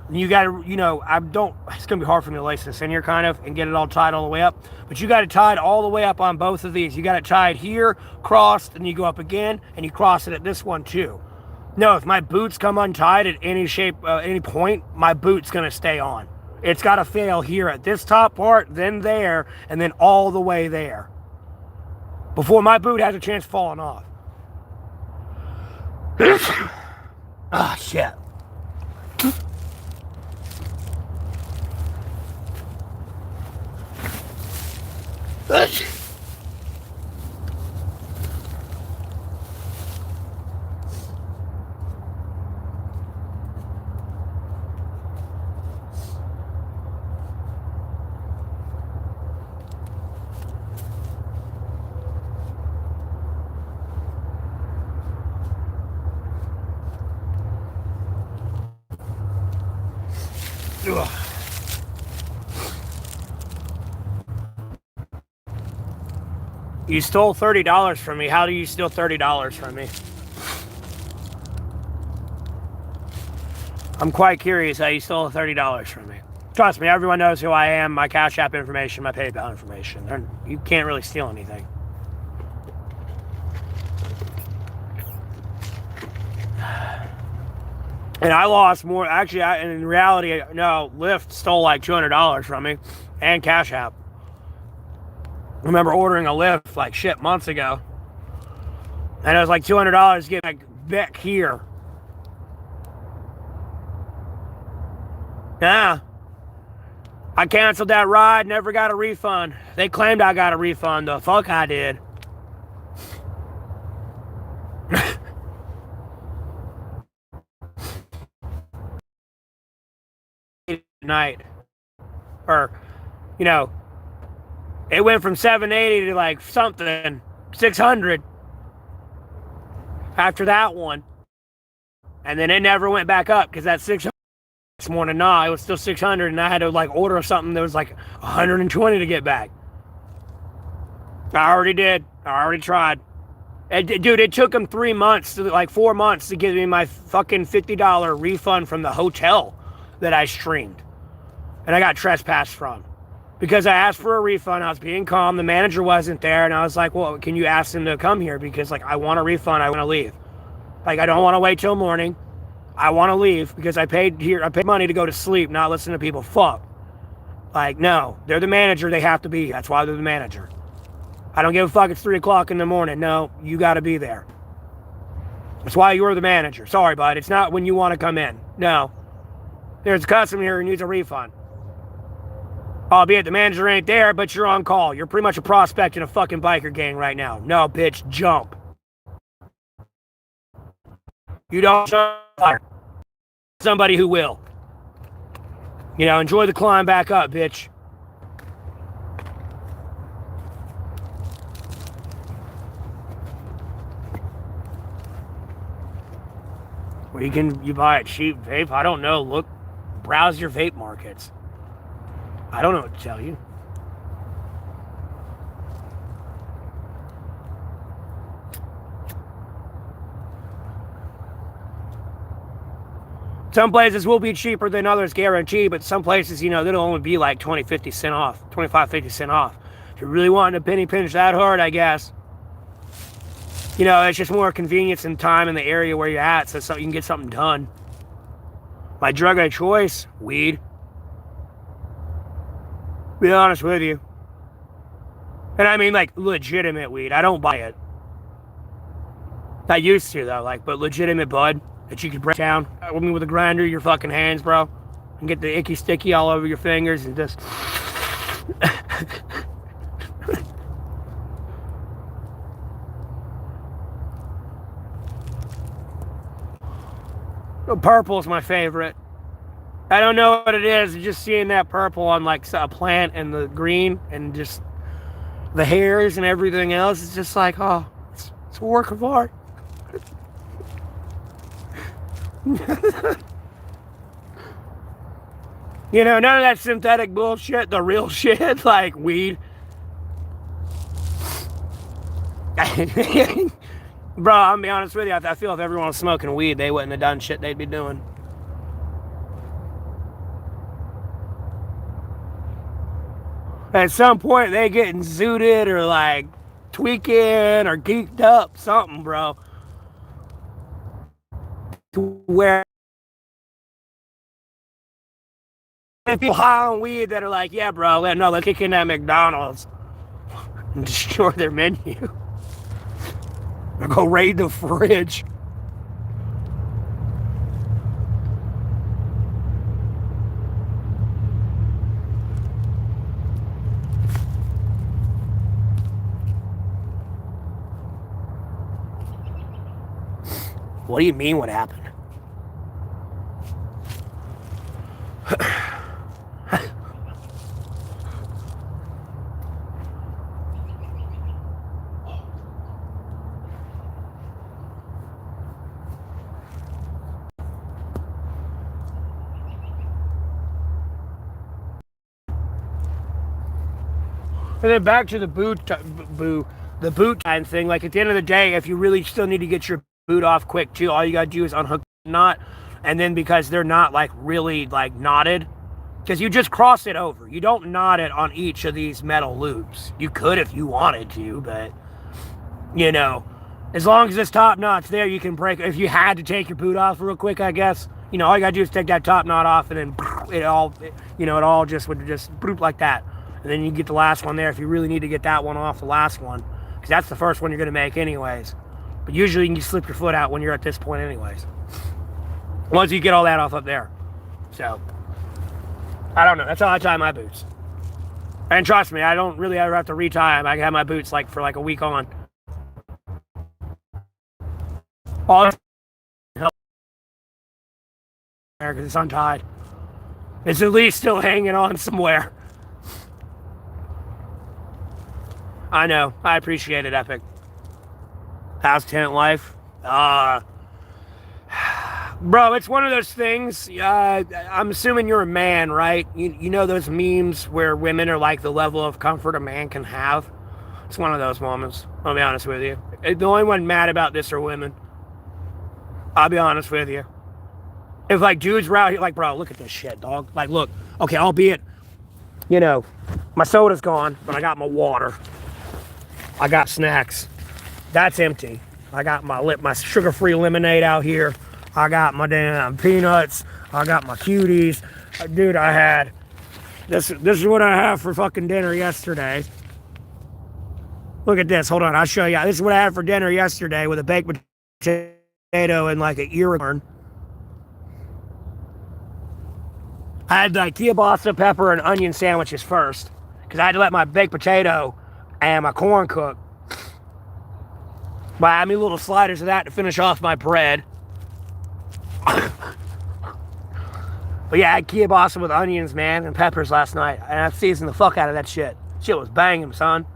And you got to, it's going to be hard for me to lace this in here kind of and get it all tied all the way up. But you got it tied all the way up on both of these. You got it tied here, crossed, and you go up again, and you cross it at this one too. No, if my boots come untied at any shape, any point, my boot's going to stay on. It's got to fail here at this top part, then there, and then all the way there, before my boot has a chance of falling off. Ah, shit. Ugh. You stole $30 from me. How do you steal $30 from me? I'm quite curious how you stole $30 from me. Trust me, everyone knows who I am, my Cash App information, my PayPal information. You can't really steal anything. And I lost more. Actually, in reality, no, Lyft stole like $200 from me and Cash App. I remember ordering a Lyft like shit months ago. And it was like $200 to get back here. Yeah. I canceled that ride, never got a refund. They claimed I got a refund. The fuck I did. Night, or it went from 780 to like something 600 after that one, and then it never went back up because that 600 this morning, it was still 600, and I had to like order something that was like 120 to get back. I already did. I already tried. Dude, it took them 3 months to like 4 months to give me my fucking $50 refund from the hotel that I streamed. And I got trespassed from. Because I asked for a refund, I was being calm, the manager wasn't there, and I was like, well, can you ask him to come here? Because like, I want a refund, I want to leave. Like, I don't want to wait till morning. I want to leave because I paid money to go to sleep, not listen to people. Fuck. Like, no, they're the manager, they have to be. That's why they're the manager. I don't give a fuck, it's 3 o'clock in the morning. No, you got to be there. That's why you're the manager. Sorry, bud, it's not when you want to come in. No. There's a customer here who needs a refund. Albeit the manager ain't there, but you're on call. You're pretty much a prospect in a fucking biker gang right now. No, bitch, jump. You don't jump. Somebody who will. Enjoy the climb back up, bitch. Where you buy a cheap vape? I don't know. Look, browse your vape markets. I don't know what to tell you. Some places will be cheaper than others, guaranteed, but some places, they'll only be like 20, 50 cents off, 25, 50 cents off. If you're really wanting to penny pinch that hard, I guess. It's just more convenience and time in the area where you're at, so you can get something done. My drug of choice, weed. Be honest with you. And I mean, like, legitimate weed. I don't buy it. I used to, though, like, but legitimate bud that you could break down with a grinder, your fucking hands, bro, and get the icky sticky all over your fingers and just... Purple's my favorite. I don't know what it is. Just seeing that purple on like a plant and the green and just the hairs and everything else, it's just like, oh, it's a work of art. You know, none of that synthetic bullshit, the real shit, like weed. Bro, I'm gonna be honest with you, I feel if everyone was smoking weed, they wouldn't have done shit they'd be doing. At some point, they getting zooted or like tweaking or geeked up, something, bro. To where people high on weed that are like, yeah, bro, let's kick in that McDonald's and destroy their menu. Or go raid the fridge. What do you mean what happened? And then back to the boot time thing. Like at the end of the day, if you really still need to get your boot off quick too, all you gotta do is unhook the knot, and then because they're not like really like knotted, because you just cross it over. You don't knot it on each of these metal loops. You could if you wanted to, but you know, as long as this top knot's there, you can break. If you had to take your boot off real quick, I guess, you know, all you gotta do is take that top knot off, and then it all just would just like that. And then you get the last one there if you really need to get that one off, the last one. Because that's the first one you're going to make anyways. But usually you can slip your foot out when you're at this point anyways. Once you get all that off up there. So, I don't know. That's how I tie my boots. And trust me, I don't really ever have to retie them. I can have my boots like for like a week on. All because it's untied. It's at least still hanging on somewhere. I know. I appreciate it, Epic. How's tent life? Bro, it's one of those things. I'm assuming you're a man, right? You know those memes where women are like the level of comfort a man can have? It's one of those moments. I'll be honest with you. The only one mad about this are women. I'll be honest with you. If like dudes were out here, like, bro, look at this shit, dog. Like, look. Okay, albeit, you know, my soda's gone, but I got my water. I got snacks. That's empty. I got my sugar-free lemonade out here. I got my damn peanuts. I got my cuties. Dude, I had this is what I had for fucking dinner yesterday. Look at this. Hold on, I'll show you. This is what I had for dinner yesterday with a baked potato and like an earworm. I had like kielbasa, pepper, and onion sandwiches first because I had to let my baked potato and my corn cook. But I had me little sliders of that to finish off my bread. But yeah, I had kielbasa with onions, man, and peppers last night. And I seasoned the fuck out of that shit. Shit was banging, son.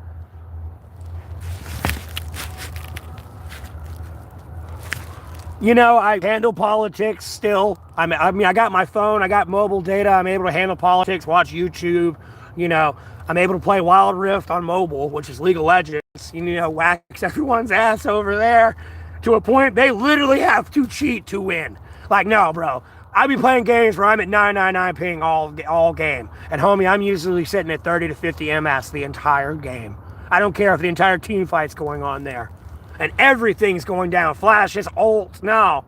You know, I handle politics still. I mean, I got my phone, I got mobile data. I'm able to handle politics, watch YouTube. You know, I'm able to play Wild Rift on mobile, which is League of Legends. You know, wax everyone's ass over there to a point they literally have to cheat to win. Like, no, bro. I be playing games where I'm at 999 ping all game. And homie, I'm usually sitting at 30 to 50 MS the entire game. I don't care if the entire team fight's going on there. And everything's going down. Flashes, ults, no.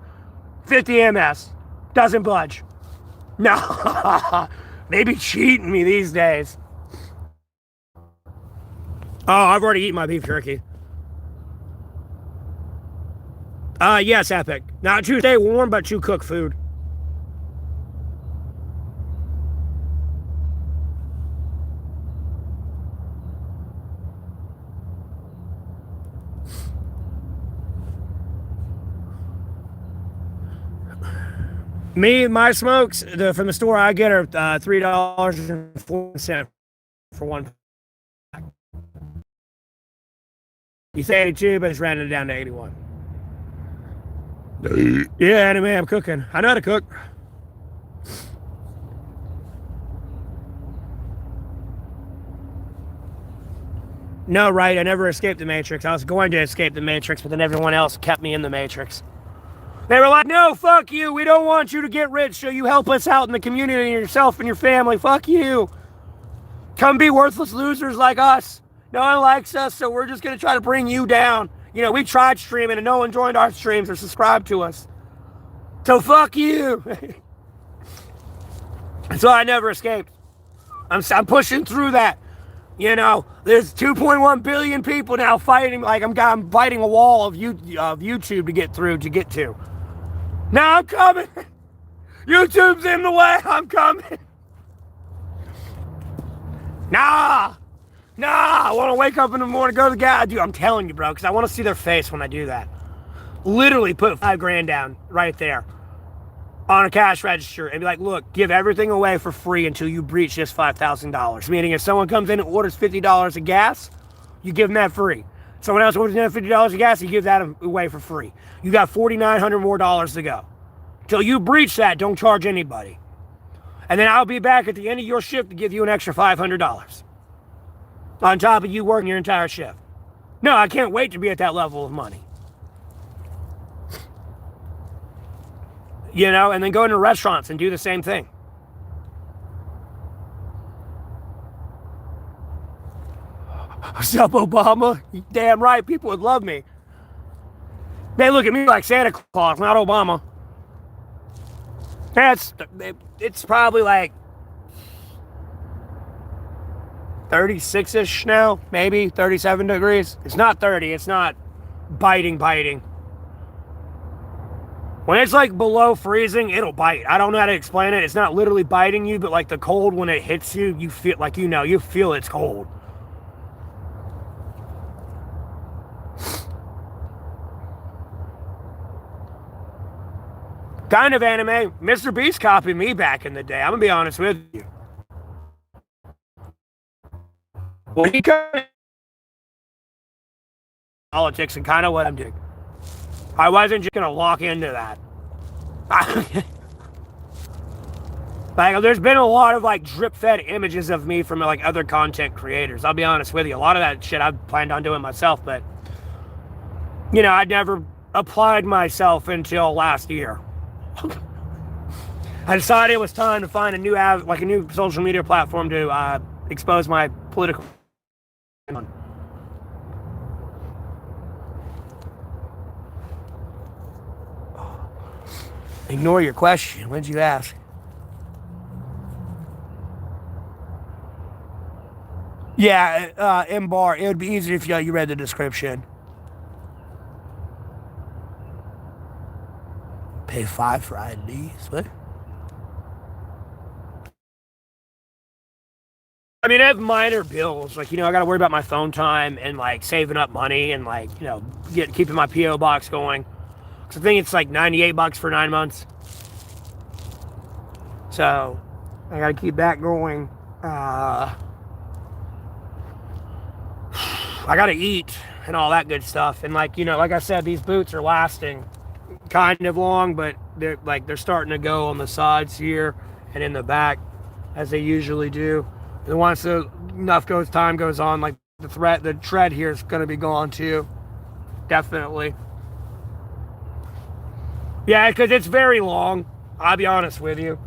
50 MS. Doesn't budge. No. They be cheating me these days. Oh, I've already eaten my beef jerky. Yes, Epic. Not to stay warm, but to cook food. My smokes from the store I get are $3.04 for one. You say 82, but it's rounded down to 81. Yeah, anime, I'm cooking. I know how to cook. No, right, I never escaped the Matrix. I was going to escape the Matrix, but then everyone else kept me in the Matrix. They were like, no, fuck you. We don't want you to get rich, so you help us out in the community and yourself and your family. Fuck you. Come be worthless losers like us. No one likes us, so we're just going to try to bring you down. You know, we tried streaming and no one joined our streams or subscribed to us. So fuck you. So I never escaped. I'm pushing through that. You know, there's 2.1 billion people now fighting, like I'm fighting a wall of YouTube to get through, to get to. Now I'm coming. YouTube's in the way. I'm coming. Nah. I want to wake up in the morning, go to the guy. Dude, I'm telling you, bro, because I want to see their face when I do that. Literally put $5,000 down right there on a cash register and be like, look, give everything away for free until you breach this $5,000. Meaning if someone comes in and orders $50 of gas, you give them that free. Someone else orders $50 of gas, you give that away for free. You got $4,900 more to go. Till you breach that, don't charge anybody. And then I'll be back at the end of your shift to give you an extra $500. On top of you working your entire shift. No, I can't wait to be at that level of money. You know, and then go into restaurants and do the same thing. What's up, Obama? Damn right, people would love me. They look at me like Santa Claus, not Obama. It's probably like 36-ish now, maybe 37 degrees. It's not 30, it's not biting. When it's like below freezing, it'll bite. I don't know how to explain it. It's not literally biting you, but like the cold, when it hits you, you feel like, you feel it's cold. Kind of anime. Mr. Beast copied me back in the day. I'm gonna be honest with you. Well, he kind of politics and kind of what I'm doing. I wasn't just gonna lock into that. Like, there's been a lot of like drip-fed images of me from like other content creators. I'll be honest with you. A lot of that shit I've planned on doing myself, but you know, I never applied myself until last year. I decided it was time to find a new social media platform to expose my political. Ignore your question. What did you ask? Yeah, M-bar. It would be easier if you read the description. Pay $5 for IDs. What? I mean, I have minor bills. Like, I got to worry about my phone time and, like, saving up money and, like, keeping my P.O. box going. Because I think it's, like, $98 for 9 months. So, I got to keep that going. I got to eat and all that good stuff. And, like, like I said, these boots are lasting kind of long, but they're starting to go on the sides here and in the back, as they usually do. And once time goes on, like the tread here is going to be gone too. Definitely. Yeah, because it's very long. I'll be honest with you.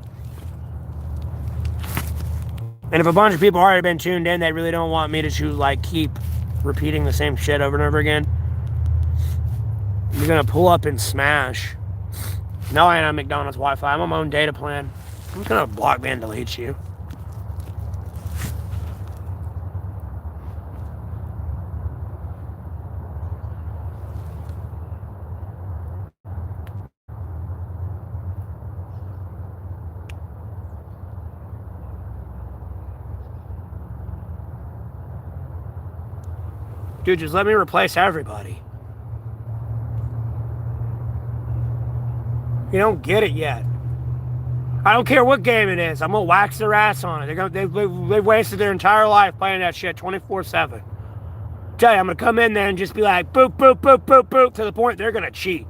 And if a bunch of people already been tuned in, they really don't want me to keep repeating the same shit over and over again. You're going to pull up and smash. No, I ain't on McDonald's Wi-Fi. I'm on my own data plan. I'm just going to block and delete you. Dude, just let me replace everybody. You don't get it yet. I don't care what game it is. I'm gonna wax their ass on it. They've wasted their entire life playing that shit 24/7. Tell you, I'm gonna come in there and just be like, boop, boop, boop, boop, boop, to the point they're gonna cheat.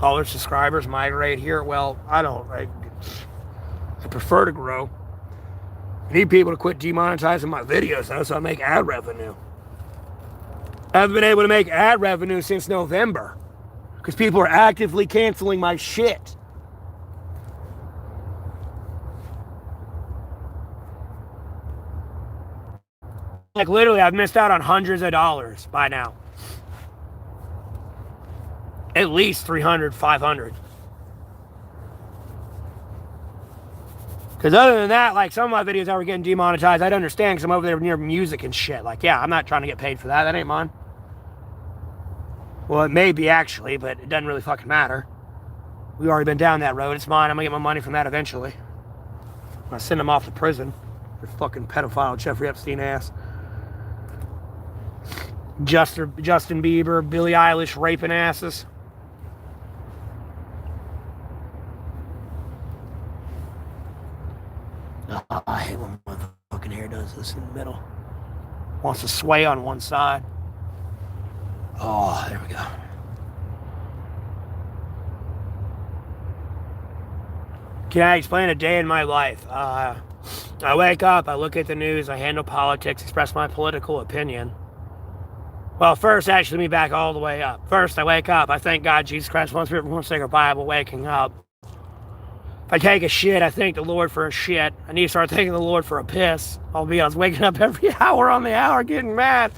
All their subscribers migrate here. Well, I don't. I prefer to grow. I need people to quit demonetizing my videos, though, so I make ad revenue. I haven't been able to make ad revenue since November because people are actively canceling my shit. Like, literally, I've missed out on hundreds of dollars by now. At least 300, 500. Because other than that, like, some of my videos that were getting demonetized, I'd understand because I'm over there near music and shit. Like, yeah, I'm not trying to get paid for that. That ain't mine. Well, it may be actually, but it doesn't really fucking matter. We've already been down that road. It's mine. I'm going to get my money from that eventually. I'm going to send them off to prison. They're fucking pedophile Jeffrey Epstein ass. Justin Bieber, Billie Eilish raping asses. Oh, I hate when my fucking hair does this in the middle. Wants to sway on one side. Oh, there we go. Can I explain a day in my life? I wake up, I look at the news, I handle politics, express my political opinion. Well, first, actually, let me back all the way up. First, I wake up, I thank God, Jesus Christ, one Spirit, one sacred Bible, waking up. If I take a shit, I thank the Lord for a shit. I need to start thanking the Lord for a piss. I was waking up every hour on the hour getting mad.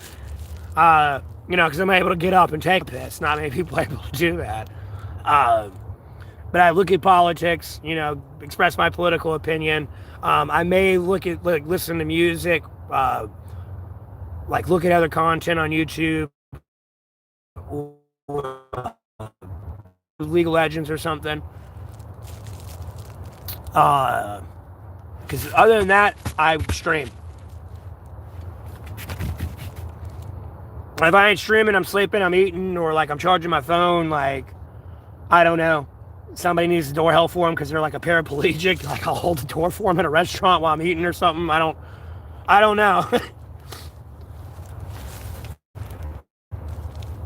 You know, because I'm able to get up and take a piss. Not many people are able to do that. But I look at politics, you know, express my political opinion. I may listen to music, like look at other content on YouTube, or League of Legends or something. Because other than that, I stream. If I ain't streaming, I'm sleeping, I'm eating, or like I'm charging my phone, like, I don't know. Somebody needs the door held for them because they're like a paraplegic. Like, I'll hold the door for them at a restaurant while I'm eating or something. I don't know.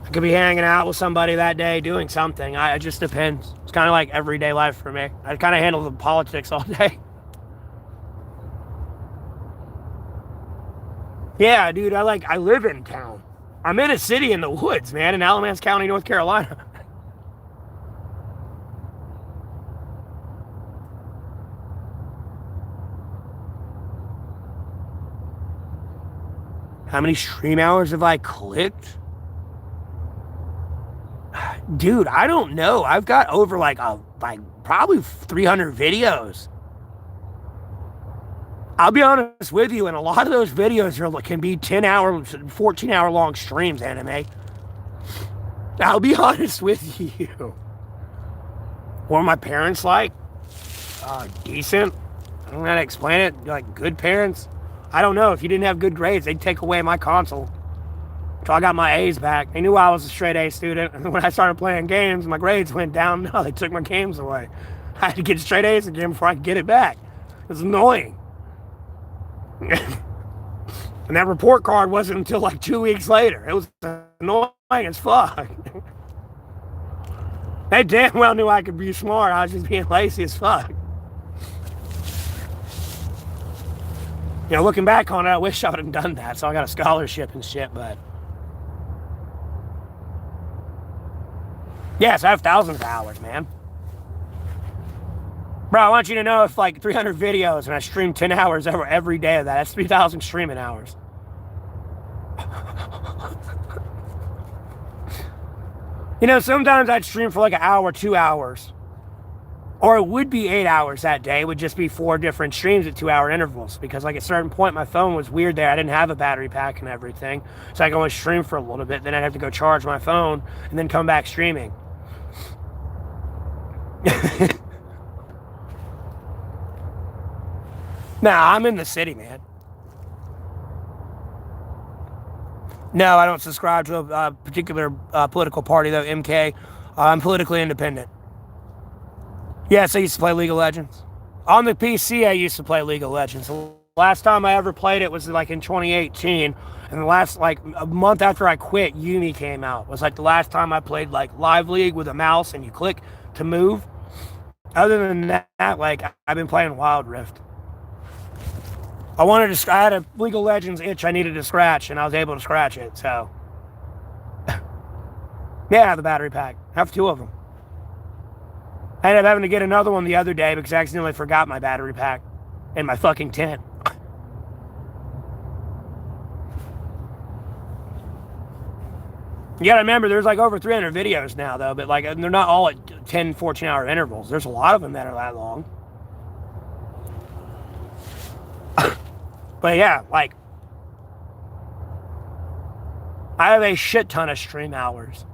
I could be hanging out with somebody that day doing something. It just depends. It's kind of like everyday life for me. I kind of handle the politics all day. Yeah, dude, I live in town. I'm in a city in the woods, man, in Alamance County, North Carolina. How many stream hours have I clicked? Dude, I don't know. I've got over like probably 300 videos. I'll be honest with you, and a lot of those videos can be 10-hour, 14-hour long streams, anime. I'll be honest with you. What are my parents like? Decent. I don't know how to explain it. Like, good parents. I don't know. If you didn't have good grades, they'd take away my console. So I got my A's back. They knew I was a straight A student. And when I started playing games, my grades went down. No, they took my games away. I had to get straight A's again before I could get it back. It was annoying. And that report card wasn't until like 2 weeks later. It was annoying as fuck. They damn well knew I could be smart. I was just being lazy as fuck. You know, looking back on it, I wish I would have done that. So I got a scholarship and shit, but... Yes, I have thousands of hours, man. Bro, I want you to know if like 300 videos and I stream 10 hours every day of that, that's 3,000 streaming hours. You know, sometimes I'd stream for like an hour, 2 hours. Or it would be 8 hours that day. It would just be 4 different streams at 2-hour intervals. Because like at a certain point, my phone was weird there. I didn't have a battery pack and everything. So I could only stream for a little bit. Then I'd have to go charge my phone and then come back streaming. Nah, I'm in the city, man. No, I don't subscribe to a particular political party, though, MK. I'm politically independent. Yes, I used to play League of Legends. On the PC, I used to play League of Legends. The last time I ever played it was like in 2018. And the last, like, a month after I quit, Uni came out. It was like the last time I played, like, Live League with a mouse and you click to move. Other than that, like, I've been playing Wild Rift. I had a League of Legends itch I needed to scratch, and I was able to scratch it, so. Yeah, the battery pack. I have 2 of them. I ended up having to get another one the other day because I accidentally forgot my battery pack in my fucking tent. You gotta remember, there's like over 300 videos now, though, but like they're not all at 10, 14-hour intervals. There's a lot of them that are that long. But yeah, like, I have a shit ton of stream hours.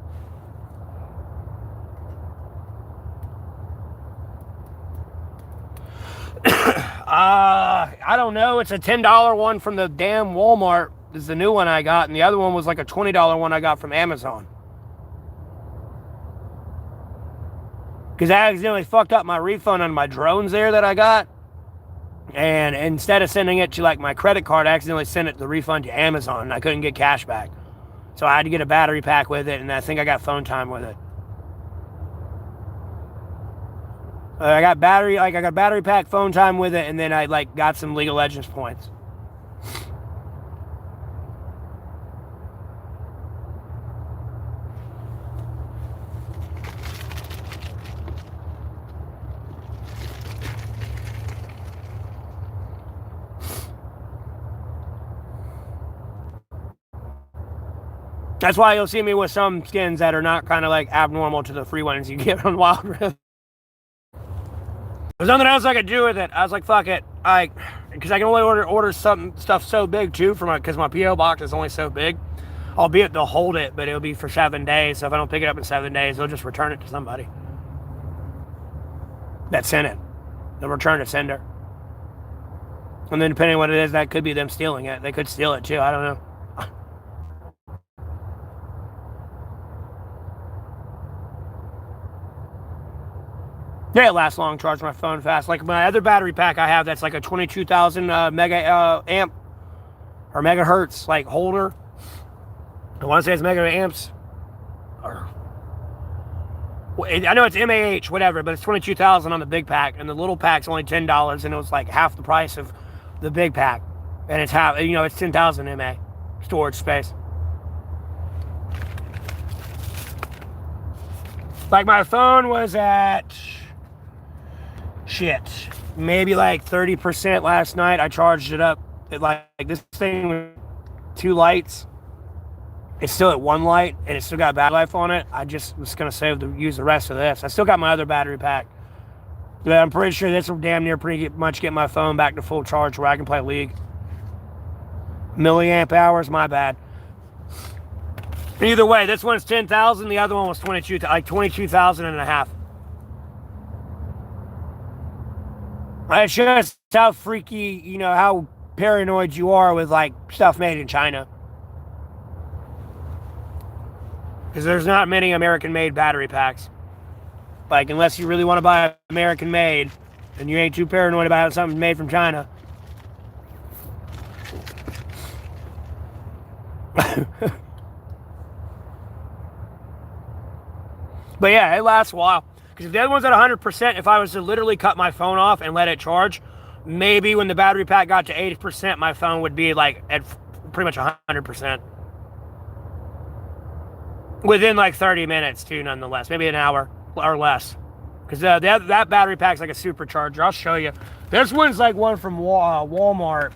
I don't know. It's a $10 one from the damn Walmart. This is the new one I got, and the other one was like a $20 one I got from Amazon. Because I accidentally fucked up my refund on my drones there that I got. And instead of sending it to like my credit card, I accidentally sent the refund to Amazon, and I couldn't get cash back. So I had to get a battery pack with it, and I think I got phone time with it. I got battery pack, phone time with it, and then I like got some League of Legends points. That's why you'll see me with some skins that are not kind of like abnormal to the free ones you get on Wild Rift. There's nothing else I could do with it. I was like, fuck it. Because I can only order stuff so big too because my PO box is only so big. Albeit they'll hold it, but it'll be for 7 days. So if I don't pick it up in 7 days, they'll just return it to somebody that sent it. They'll return to sender. And then depending on what it is, that could be them stealing it. They could steal it too. I don't know. Yeah, it lasts long, charge my phone fast. Like my other battery pack I have, that's like a 22,000 mega amp or megahertz like holder. I want to say it's mega amps. I know it's MAH, whatever, but it's 22,000 on the big pack, and the little pack's only $10, and it was like half the price of the big pack, and it's it's 10,000 MA storage space. Like my phone was at maybe like 30% last night. I charged it up at like this thing with 2 lights. It's still at 1 light, and it's still got battery life on it. I just was going to use the rest of this. I still got my other battery pack. But I'm pretty sure this will damn near pretty much get my phone back to full charge where I can play League. Milliamp hours, my bad. Either way, this one's 10,000. The other one was 22,000 and a half. It shows how freaky, how paranoid you are with like stuff made in China. Because there's not many American-made battery packs. Like, unless you really want to buy American-made, and you ain't too paranoid about something made from China. But yeah, it lasts a while. Because if the other one's at 100%, if I was to literally cut my phone off and let it charge, maybe when the battery pack got to 80%, my phone would be like at pretty much 100%. Within like 30 minutes too, nonetheless. Maybe an hour or less. Because that battery pack's like a supercharger. I'll show you. This one's like one from Walmart.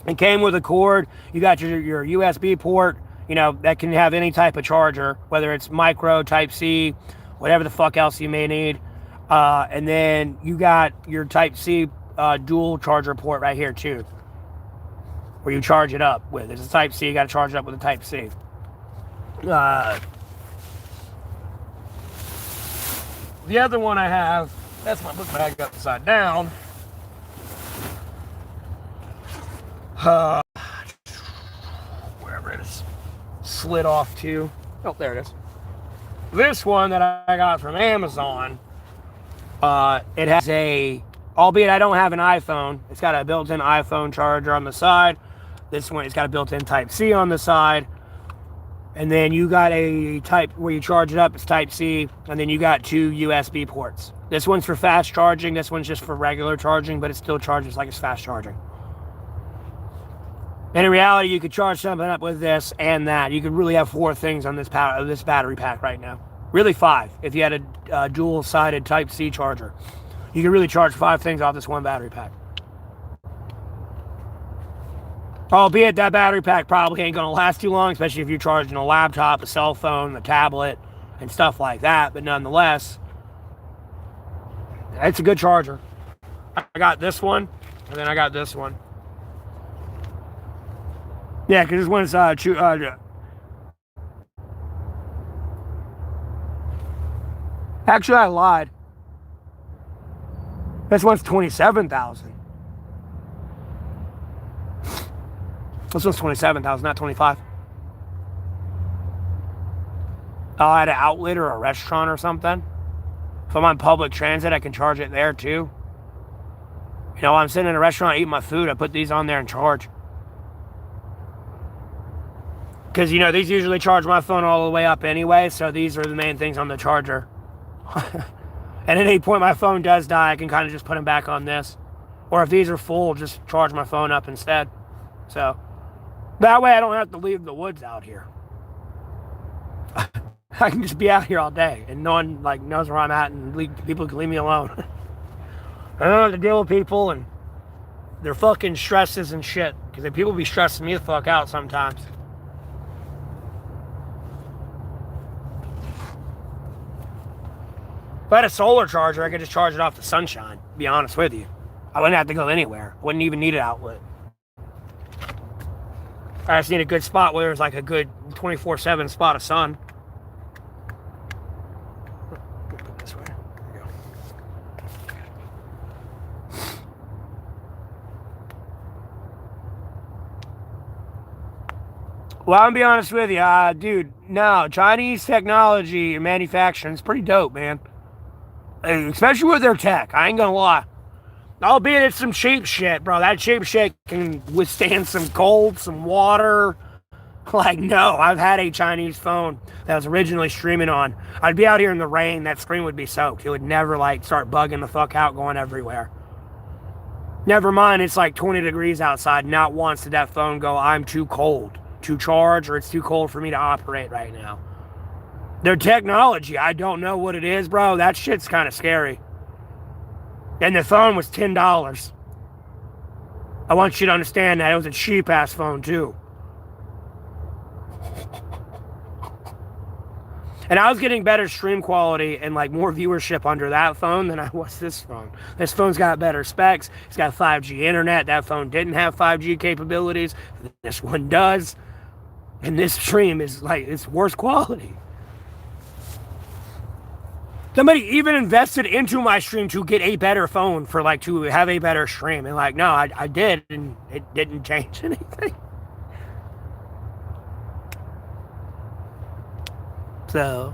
It came with a cord. You got your USB port, that can have any type of charger, whether it's micro, Type-C, whatever the fuck else you may need. And then you got your Type-C dual charger port right here too, where you charge it up with. It's a Type-C, you got to charge it up with a Type-C. The other one I have, that's my book bag upside down. Uh, wherever it is. Slid off to. Oh, there it is. This one that I got from Amazon, it has a, albeit I don't have an iPhone, it's got a built-in iPhone charger on the side. This one, it's got a built-in Type-C on the side. And then you got a type where you charge it up, it's Type-C, and then you got 2 USB ports. This one's for fast charging, this one's just for regular charging, but it still charges like it's fast charging. And in reality, you could charge something up with this and that. You could really have 4 things on this battery pack right now. Really 5, if you had a dual-sided Type-C charger. You could really charge 5 things off this one battery pack. Albeit that battery pack probably ain't going to last too long, especially if you're charging a laptop, a cell phone, a tablet, and stuff like that. But nonetheless, it's a good charger. I got this one, and then I got this one. Yeah, because this one's actually, I lied. This one's $27,000. This one's $27,000, not $25,000. Oh, at an outlet or a restaurant or something. If I'm on public transit, I can charge it there too. You know, I'm sitting in a restaurant eating my food, I put these on there and charge. Because, you know, these usually charge my phone all the way up anyway, so these are the main things on the charger. And at any point my phone does die, I can kind of just put them back on this. Or if these are full, just charge my phone up instead. So, that way I don't have to leave the woods out here. I can just be out here all day, and no one, like, knows where I'm at, and people can leave me alone. I don't have to deal with people and their fucking stresses and shit, because people be stressing me the fuck out sometimes. If I had a solar charger, I could just charge it off the sunshine, to be honest with you. I wouldn't have to go anywhere. Wouldn't even need an outlet. I just need a good spot where there's like a good 24/7 spot of sun. Put it this way. There we go. Well, I'm gonna be honest with you, dude. No, Chinese technology and manufacturing is pretty dope, man. Especially with their tech. I ain't gonna lie. Albeit it's some cheap shit, bro. That cheap shit can withstand some cold, some water. Like, no, I've had a Chinese phone that was originally streaming on. I'd be out here in the rain, that screen would be soaked. It would never, like, start bugging the fuck out, going everywhere. Never mind, it's like 20 degrees outside. Not once did that phone go, I'm too cold to charge, or it's too cold for me to operate right now. Their technology, I don't know what it is, bro. That shit's kind of scary. And the phone was $10. I want you to understand that it was a cheap-ass phone, too. And I was getting better stream quality and, like, more viewership under that phone than I was this phone. This phone's got better specs. It's got 5G internet. That phone didn't have 5G capabilities. This one does. And this stream is, like, it's worse quality. Somebody even invested into my stream to get a better phone for, like, to have a better stream. And, like, no, I did, and it didn't change anything. So,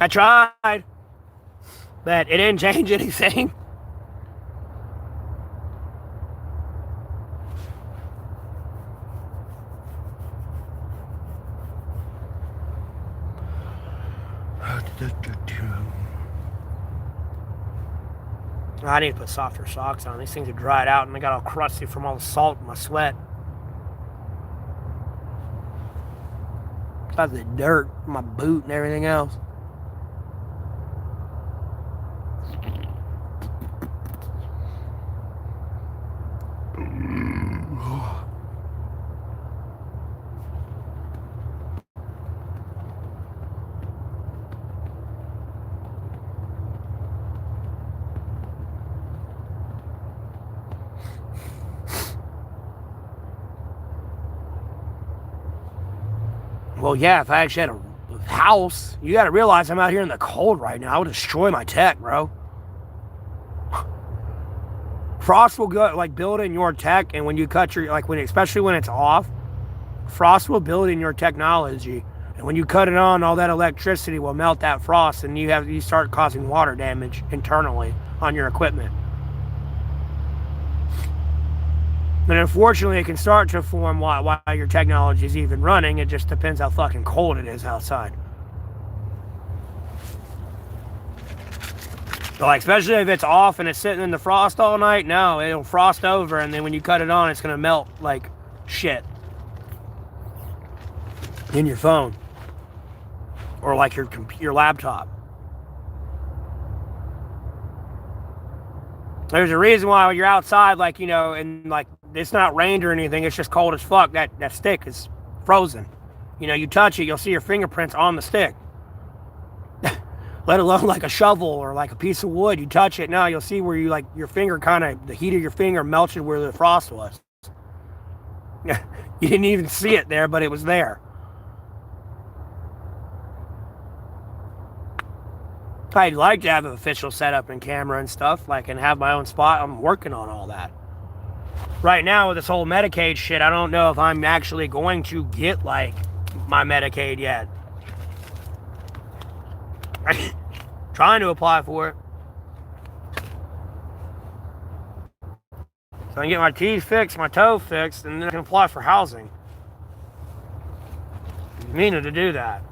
I tried, but it didn't change anything. I need to put softer socks on. These things are dried out and they got all crusty from all the salt and my sweat. Got the dirt, my boot and everything else. Well, yeah, if I actually had a house, you gotta realize I'm out here in the cold right now. I would destroy my tech, bro. Frost will go like build in your tech, and when you cut your like when especially when it's off, frost will build in your technology, and when you cut it on, all that electricity will melt that frost, and you start causing water damage internally on your equipment. And unfortunately, it can start to form while your technology is even running. It just depends how fucking cold it is outside. So like, especially if it's off and it's sitting in the frost all night, no, it'll frost over, and then when you cut it on, it's gonna melt like shit in your phone or like your laptop. There's a reason why when you're outside, like, you know, and like it's not rained or anything, it's just cold as fuck. That stick is frozen. You know, you touch it, you'll see your fingerprints on the stick. Let alone like a shovel or like a piece of wood. You touch it, now you'll see where you like your finger the heat of your finger melted where the frost was. You didn't even see it there, but it was there. I'd like to have an official setup and camera and stuff, like, and have my own spot. I'm working on all that. Right now with this whole Medicaid shit, I don't know if I'm actually going to get like my Medicaid yet. Trying to apply for it. So I can get my teeth fixed, my toe fixed, and then I can apply for housing. I'm meaning to do that.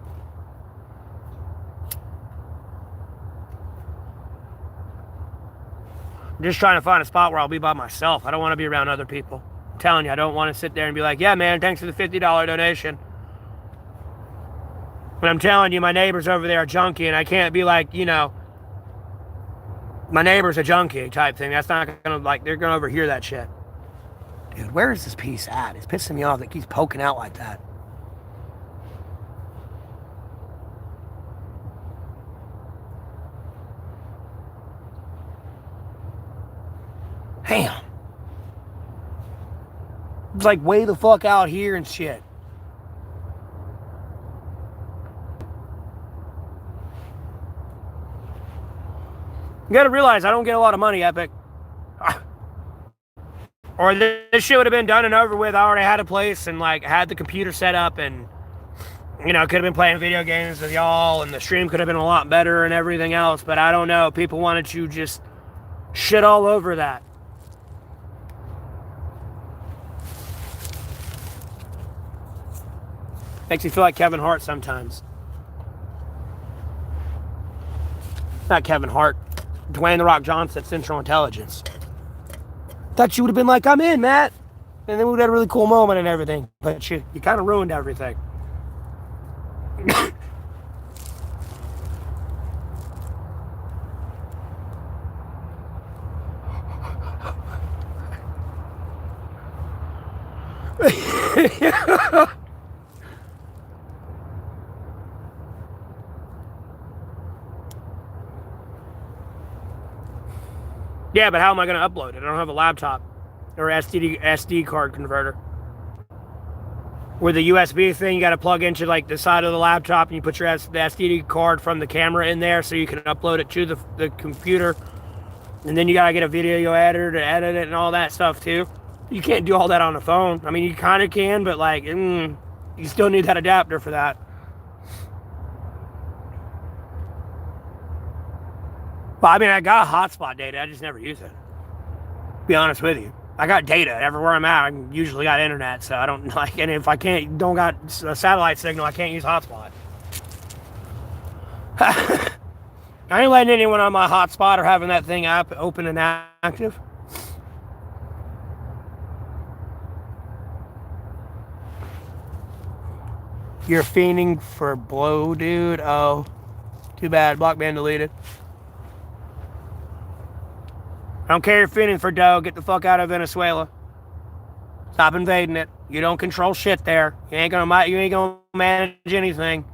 I'm just trying to find a spot where I'll be by myself. I don't want to be around other people. I'm telling you, I don't want to sit there and be like, yeah, man, thanks for the $50 donation. But I'm telling you, my neighbors over there are junkie, and I can't be like, you know, my neighbor's a junkie type thing. That's not gonna, like, they're gonna overhear that shit. Dude, where is this piece at? It's pissing me off that it keeps poking out like that. Damn. It's like way the fuck out here and shit. You gotta realize I don't get a lot of money, Epic. Or this shit would have been done and over with. I already had a place and like had the computer set up, and you know, could have been playing video games with y'all, and the stream could have been a lot better and everything else, but I don't know. People wanted to just shit all over that. Makes you feel like Kevin Hart sometimes. Not Kevin Hart. Dwayne "The Rock" Johnson at Central Intelligence. Thought you would have been like, I'm in, Matt. And then we would have had a really cool moment and everything. But you kind of ruined everything. Yeah, but how am I going to upload it? I don't have a laptop or SD card converter. With the USB thing, you got to plug into like the side of the laptop, and you put your the SD card from the camera in there so you can upload it to the computer. And then you got to get a video editor to edit it and all that stuff too. You can't do all that on the phone. I mean, you kind of can, but like, you still need that adapter for that. Well, I mean, I got hotspot data. I just never use it. To be honest with you. I got data everywhere I'm at. I usually got internet, so I don't like, and if I don't got a satellite signal, I can't use hotspot. I ain't letting anyone on my hotspot or having that thing app open and active. You're fiending for blow, dude. Oh, too bad. Block ban deleted. I don't care if you're fiending for dough. Get the fuck out of Venezuela. Stop invading it. You don't control shit there. You ain't gonna manage anything.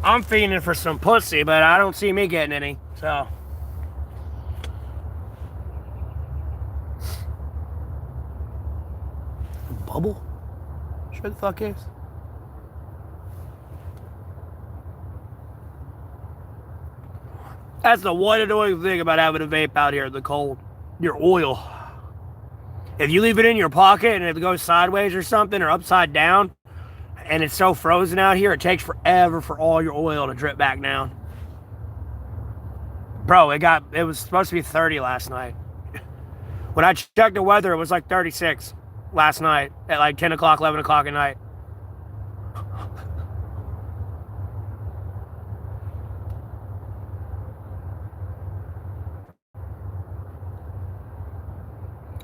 I'm fiending for some pussy, but I don't see me getting any, so. Bubble? Sure the fuck is. That's the one annoying thing about having a vape out here in the cold. Your oil. If you leave it in your pocket and it goes sideways or something or upside down, and it's so frozen out here, it takes forever for all your oil to drip back down. Bro, it was supposed to be 30 last night. When I checked the weather, it was like 36 last night at like 10 o'clock, 11 o'clock at night.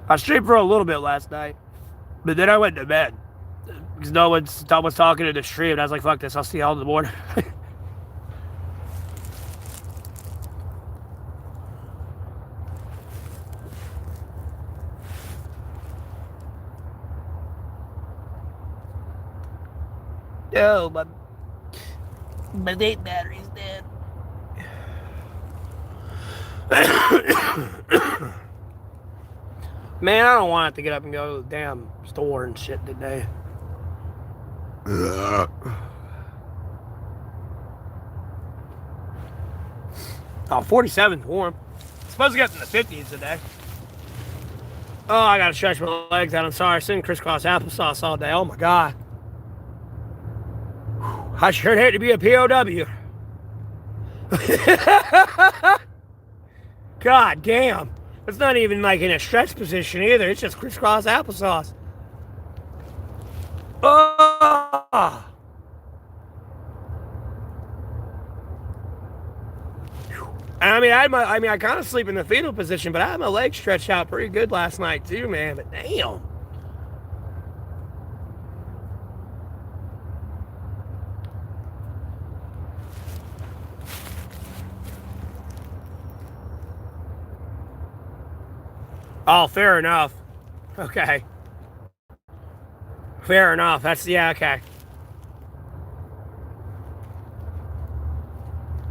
I streamed for a little bit last night, but then I went to bed because no one was talking to the stream, and I was like, fuck this, I'll see y'all in the morning. No, my vape battery's dead. Man, I don't want to get up and go to the damn store and shit today. Oh, 47's warm. It's supposed to get in the 50s today. Oh, I gotta stretch my legs out. I'm sorry. I'm sitting crisscross applesauce all day. Oh my God. I sure hate to be a POW. God damn. It's not even like in a stretch position either. It's just crisscross applesauce. Oh. I mean, I kind of sleep in the fetal position, but I had my legs stretched out pretty good last night too, man. But damn. Oh, fair enough. Okay. Fair enough. Yeah, okay.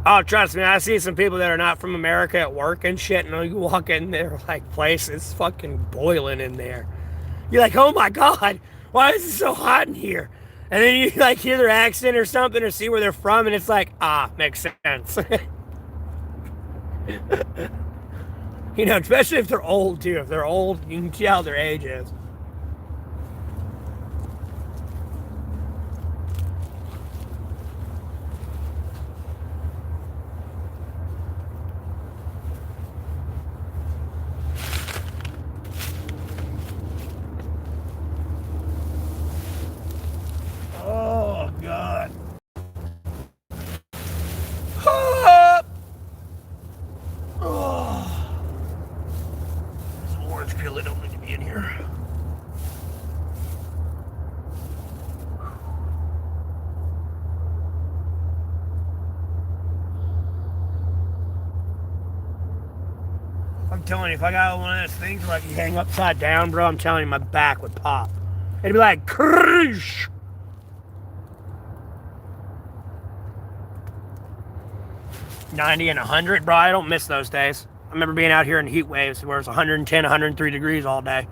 Oh, trust me, I see some people that are not from America at work and shit, and you walk in there like places fucking boiling in there. You're like, oh my God, why is it so hot in here? And then you like hear their accent or something or see where they're from, and it's like, makes sense. You know, especially if they're old too. If they're old, you can see how their age is. Oh, God. There's an orange peel that don't need to be in here. I'm telling you, if I got one of those things where I can hang upside down, bro, I'm telling you, my back would pop. It'd be like, croosh. 90 and 100, bro, I don't miss those days. I remember being out here in heat waves where it's 110, 103 degrees all day.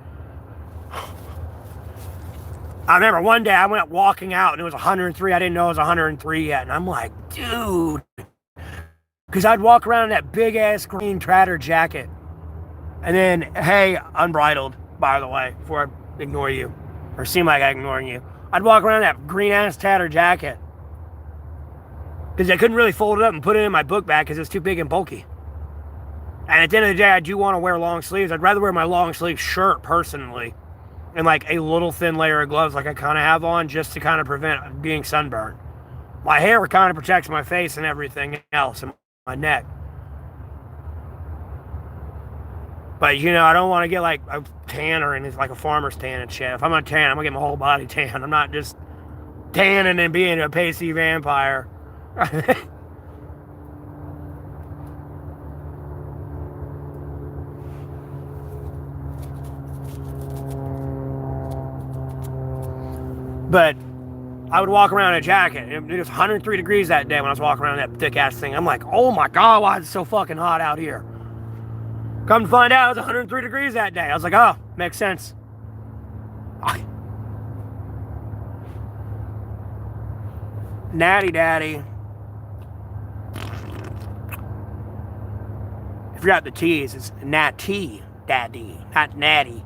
I remember one day I went walking out and it was 103. I didn't know it was 103 yet. And I'm like, dude. Because I'd walk around in that big ass green Trader jacket. And then, hey, unbridled, by the way, before I ignore you. Or seem like I'm ignoring you. I'd walk around in that green ass Trader jacket. Because I couldn't really fold it up and put it in my book bag because it was too big and bulky. And at the end of the day, I do want to wear long sleeves. I'd rather wear my long sleeve shirt, personally, and like a little thin layer of gloves like I kind of have on just to kind of prevent being sunburned. My hair kind of protects my face and everything else and my neck. But, you know, I don't want to get like a tan or anything, like a farmer's tan and shit. If I'm going to tan, I'm going to get my whole body tan. I'm not just tanning and being a pasty vampire. But I would walk around in a jacket. It was 103 degrees that day when I was walking around that thick ass thing. I'm like, oh my God, why is it so fucking hot out here? Come to find out, it was 103 degrees that day. I was like, oh, makes sense. Natty Daddy. If you're at the T's, it's Natty Daddy, not Natty.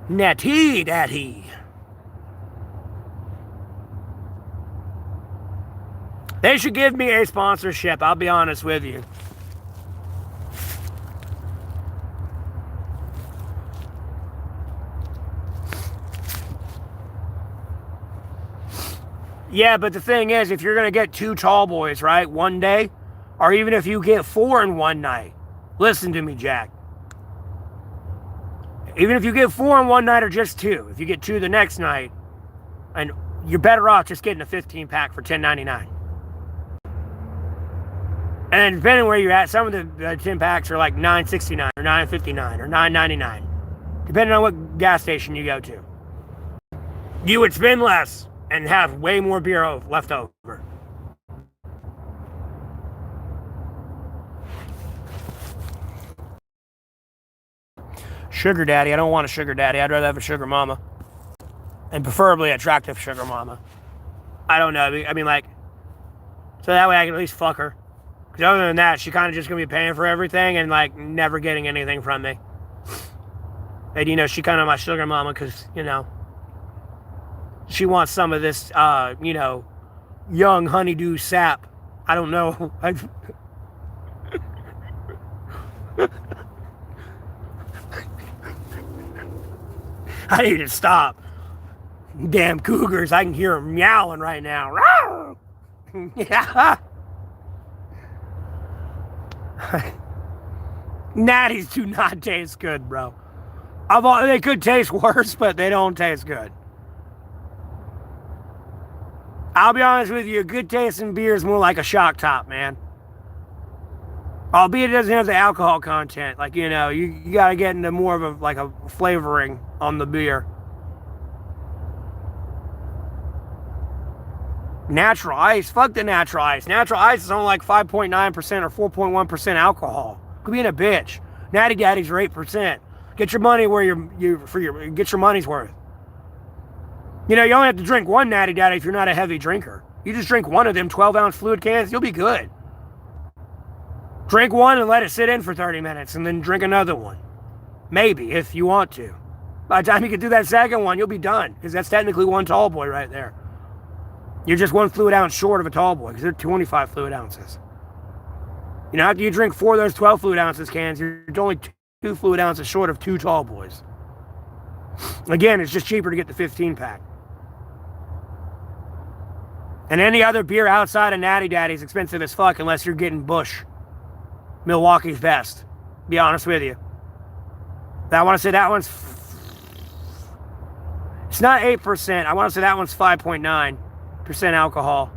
Natty Daddy. They should give me a sponsorship, I'll be honest with you. Yeah, but the thing is, if you're going to get 2 tall boys, right, one day, or even if you get 4 in one night, listen to me, Jack. Even if you get 4 in one night or just 2, if you get 2 the next night, and you're better off just getting a 15-pack for $10.99. And depending on where you're at, some of the 10 packs are like $9.69 or $9.59 or $9.99, depending on what gas station you go to. You would spend less and have way more beer left over. Sugar daddy. I don't want a sugar daddy. I'd rather have a sugar mama. And preferably attractive sugar mama. I don't know. I mean, like, so that way I can at least fuck her. Because other than that, she kind of just going to be paying for everything and, like, never getting anything from me. And, you know, she kind of my sugar mama because, you know, she wants some of this, you know, young honeydew sap. I don't know. I need to stop. Damn cougars, I can hear them meowing right now. Yeah. Natties do not taste good, bro. They could taste worse, but they don't taste good. I'll be honest with you, a good tasting beer is more like a shock top, man. Albeit it doesn't have the alcohol content. Like, you know, you gotta get into more of a flavoring on the beer. Natural ice, fuck the natural ice. Natural ice is only like 5.9% or 4.1% alcohol. Could be in a bitch. Natty Daddies are 8%. Get your money where get your money's worth. You know, you only have to drink one Natty Daddy if you're not a heavy drinker. You just drink one of them 12-ounce fluid cans, you'll be good. Drink one and let it sit in for 30 minutes and then drink another one. Maybe, if you want to. By the time you can do that second one, you'll be done. Because that's technically one tall boy right there. You're just 1 fluid ounce short of a tall boy because they're 25 fluid ounces. You know, after you drink 4 of those 12 fluid ounces cans, you're only 2 fluid ounces short of 2 tall boys. Again, it's just cheaper to get the 15-pack. And any other beer outside of Natty Daddy is expensive as fuck unless you're getting Busch. Milwaukee's best. Be honest with you. I want to say that one's... It's not 8%. I want to say that one's 5.9% alcohol.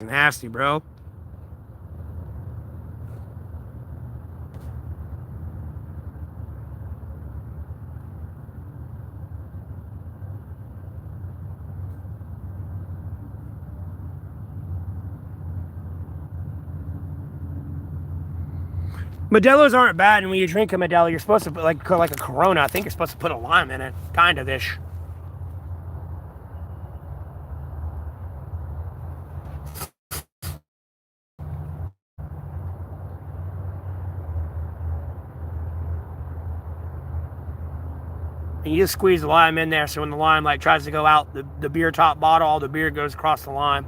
Nasty, bro. Modelo's aren't bad, and when you drink a Modelo, you're supposed to put like a Corona. I think you're supposed to put a lime in it, kind of ish. And you just squeeze the lime in there, so when the lime like tries to go out the beer top bottle, all the beer goes across the lime.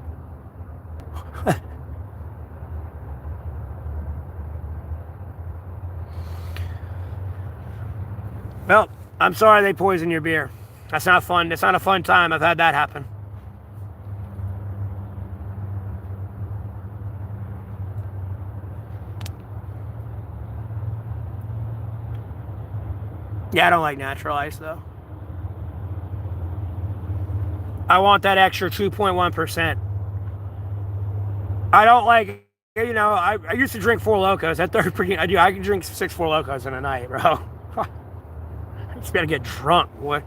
Well, I'm sorry they poisoned your beer. That's not fun. It's not a fun time. I've had that happen. Yeah, I don't like natural ice, though. I want that extra 2.1%. I don't like, I used to drink Four Locos. That third freaking, I can drink 6 Four Locos in a night, bro. I just gotta get drunk. What?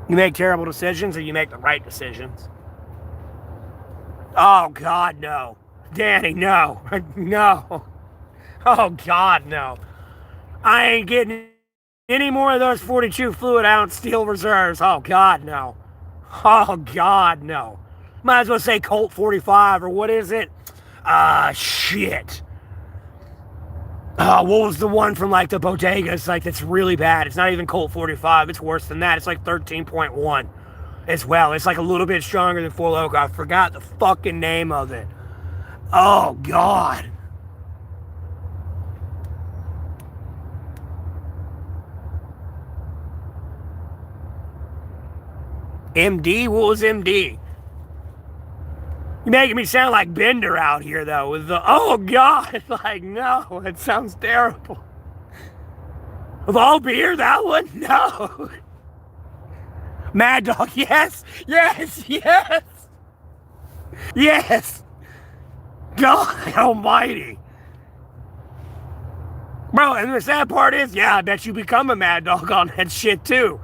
You make terrible decisions or you make the right decisions? Oh, God, no. Danny, no. No. Oh, God, no. I ain't getting any more of those 42 fluid ounce steel reserves. Oh, God, no. Oh, God, no. Might as well say Colt 45 or what is it? Shit. Oh, what was the one from like the bodegas? Like, that's really bad. It's not even Colt 45. It's worse than that. It's like 13.1 as well. It's like a little bit stronger than Four Loko. I forgot the fucking name of it. Oh, God. MD? What was MD? You're making me sound like Bender out here, though, with the, oh, God. Like, no, it sounds terrible. Of all beer, that one? No. Mad Dog, yes, yes, yes. Yes. God almighty. Bro, and the sad part is, yeah, I bet you become a Mad Dog on that shit, too.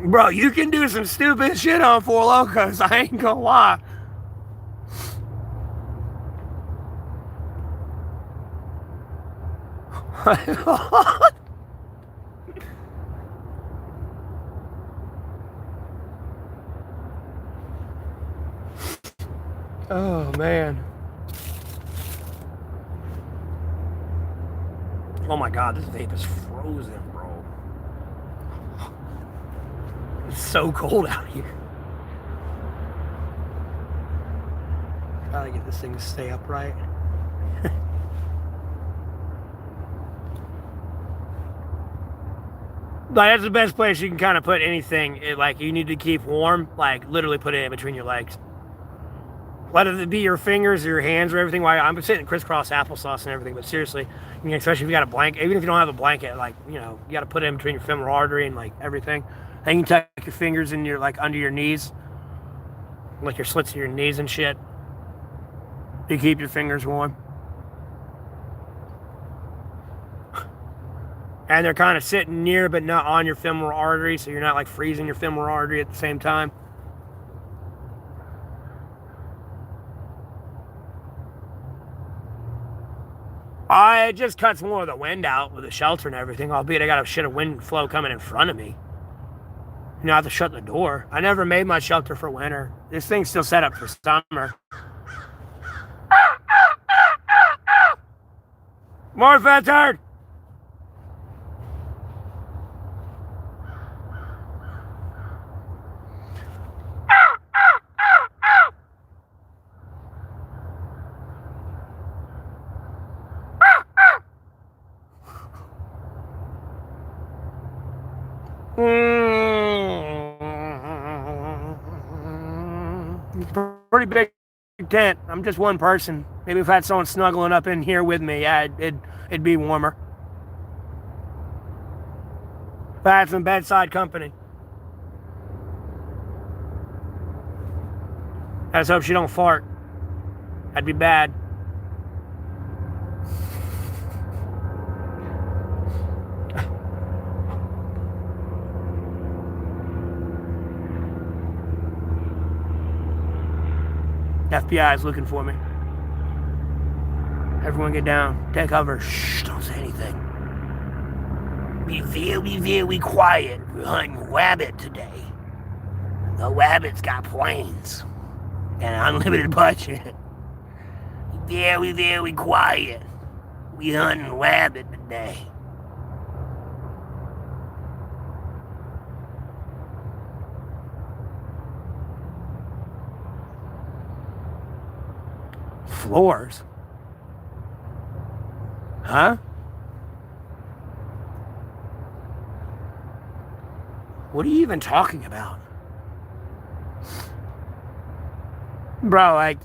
Bro, you can do some stupid shit on Four Locos. I ain't gonna lie. Oh, man. Oh my God, this vape is frozen, bro. It's so cold out here. Gotta get this thing to stay upright. Like, that's the best place you can kind of put anything. Like, you need to keep warm. Like, literally put it in between your legs. Let it be your fingers or your hands or everything. While I'm sitting crisscross applesauce and everything, but seriously, especially if you got a blanket, even if you don't have a blanket, like, you got to put it in between your femoral artery and like everything. Then you can tuck your fingers in your, like, under your knees, like your slits of your knees and shit. You keep your fingers warm. And they're kind of sitting near, but not on your femoral artery, so you're not like freezing your femoral artery at the same time. It just cuts more of the wind out with the shelter and everything, albeit I got a shit of wind flow coming in front of me. I have to shut the door. I never made my shelter for winter. This thing's still set up for summer. More fat turd! Pretty big tent. I'm just one person. Maybe if I had someone snuggling up in here with me, yeah, it'd be warmer. If I had some bedside company. I just hope she don't fart. That'd be bad. FBI is looking for me. Everyone get down. Take cover. Shh, don't say anything. Be very quiet. We're hunting rabbit today. The rabbit's got planes. And an unlimited budget. Be very quiet. We hunting rabbit today. Floors? Huh? What are you even talking about? Bro, like,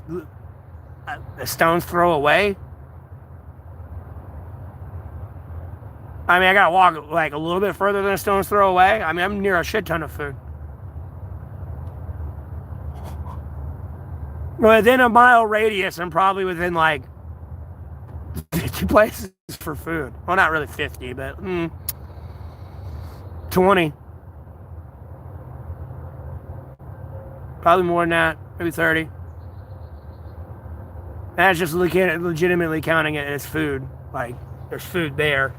a stone's throw away? I mean, I gotta walk like a little bit further than a stone's throw away. I mean, I'm near a shit ton of food. Within a mile radius, I'm probably within like 50 places for food. Well, not really 50, but 20. Probably more than that, maybe 30. That's just legitimately counting it as food. Like, there's food there,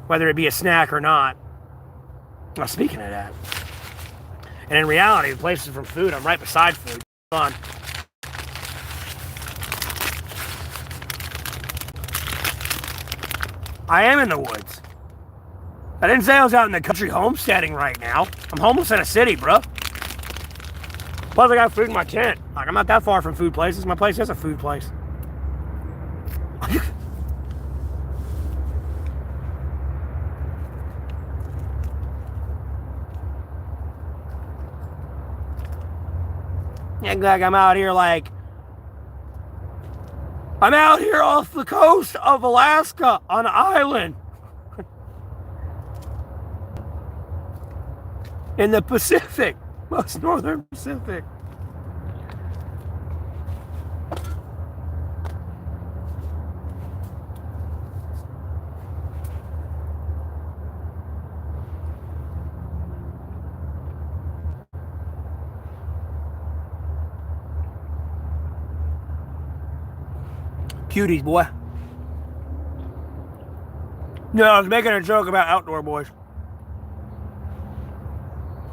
whether it be a snack or not. Well, speaking of that, and in reality, the places for food, I'm right beside food. Hold on. I am in the woods. I didn't say I was out in the country homesteading right now. I'm homeless in a city, bro. Plus, I got food in my tent. Like, I'm not that far from food places. My place is a food place. Like I'm out here I'm out here off the coast of Alaska on an island. In the Pacific. Most northern Pacific. Cuties, boy. No, I was making a joke about outdoor boys.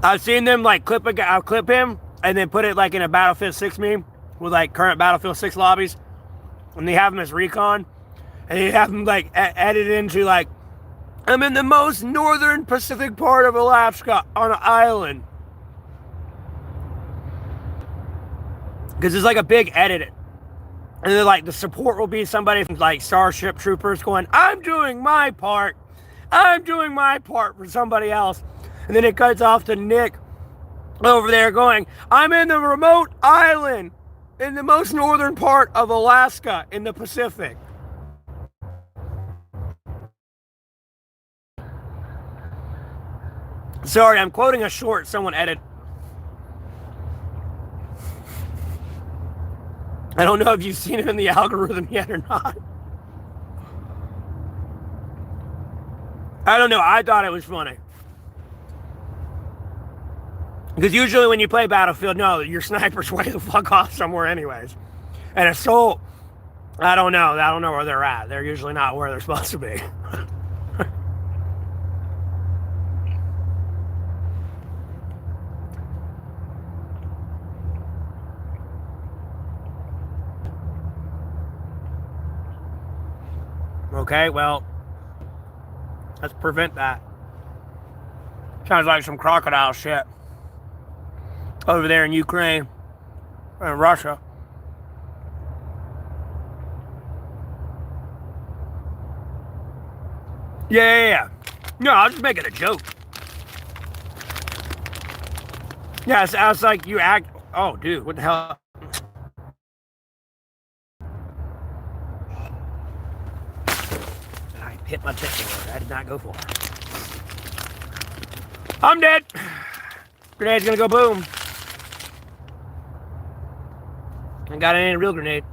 I've seen them like clip him and then put it like in a Battlefield 6 meme with like current Battlefield 6 lobbies, and they have him as recon, and they have him like edited into like, I'm in the most northern Pacific part of Alaska on an island, because it's like a big edit. And then, like, the support will be somebody from, like, Starship Troopers going, I'm doing my part. I'm doing my part for somebody else. And then it cuts off to Nick over there going, I'm in the remote island in the most northern part of Alaska in the Pacific. Sorry, I'm quoting a short someone edited. I don't know if you've seen it in the algorithm yet or not. I don't know. I thought it was funny. Because usually when you play Battlefield, no, your sniper's way the fuck off somewhere anyways. And Assault, I don't know. I don't know where they're at. They're usually not where they're supposed to be. Okay, well, let's prevent that. Sounds like some crocodile shit over there in Ukraine and Russia. Yeah. No, I was just making a joke. Yeah, I was like, you act. Oh, dude, what the hell? Hit my chest. I did not go for it. I'm dead. Grenade's gonna go boom. I got any real grenade.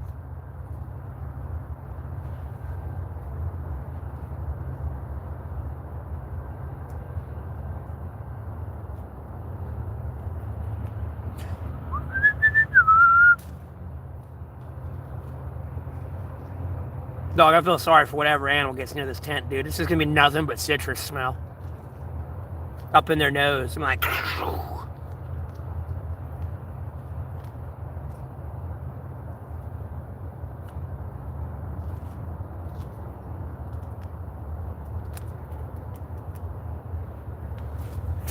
Dog, I feel sorry for whatever animal gets near this tent, dude. This is gonna be nothing but citrus smell up in their nose. I'm like,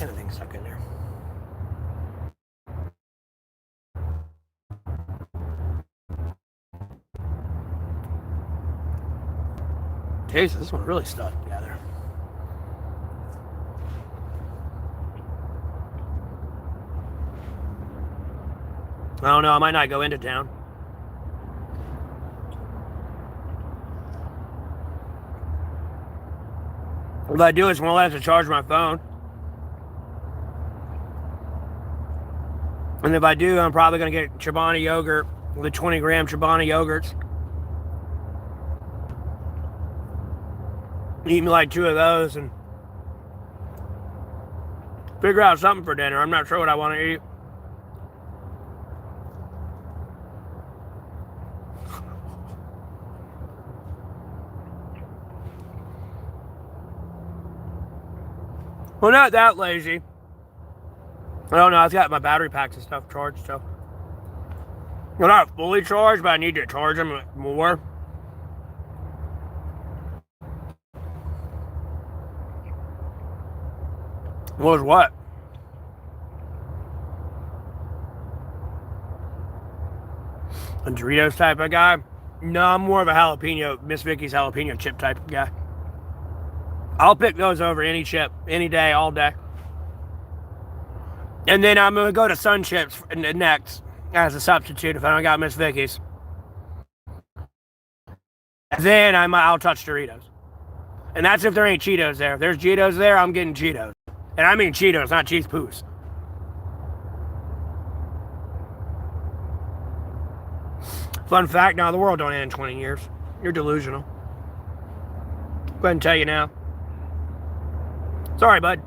anything stuck in there. Jesus, this one really stuck together. I don't know, I might not go into town. What I do is won't let it charge my phone. And if I do, I'm probably going to get Chobani yogurt, the 20-gram Chobani yogurts. Eat me like 2 of those and figure out something for dinner. I'm not sure what I want to eat. Well, not that lazy. I don't know. I've got my battery packs and stuff charged, so. They're not fully charged, but I need to charge them more. Was what? A Doritos type of guy? No, I'm more of a jalapeno, Miss Vicky's jalapeno chip type of guy. I'll pick those over any chip, any day, all day. And then I'm going to go to Sun Chips next as a substitute if I don't got Miss Vicky's. And then I'll touch Doritos. And that's if there ain't Cheetos there. If there's Cheetos there, I'm getting Cheetos. And I mean Cheetos, not cheese poos. Fun fact, now the world don't end in 20 years. You're delusional. Go ahead and tell you now. Sorry, bud.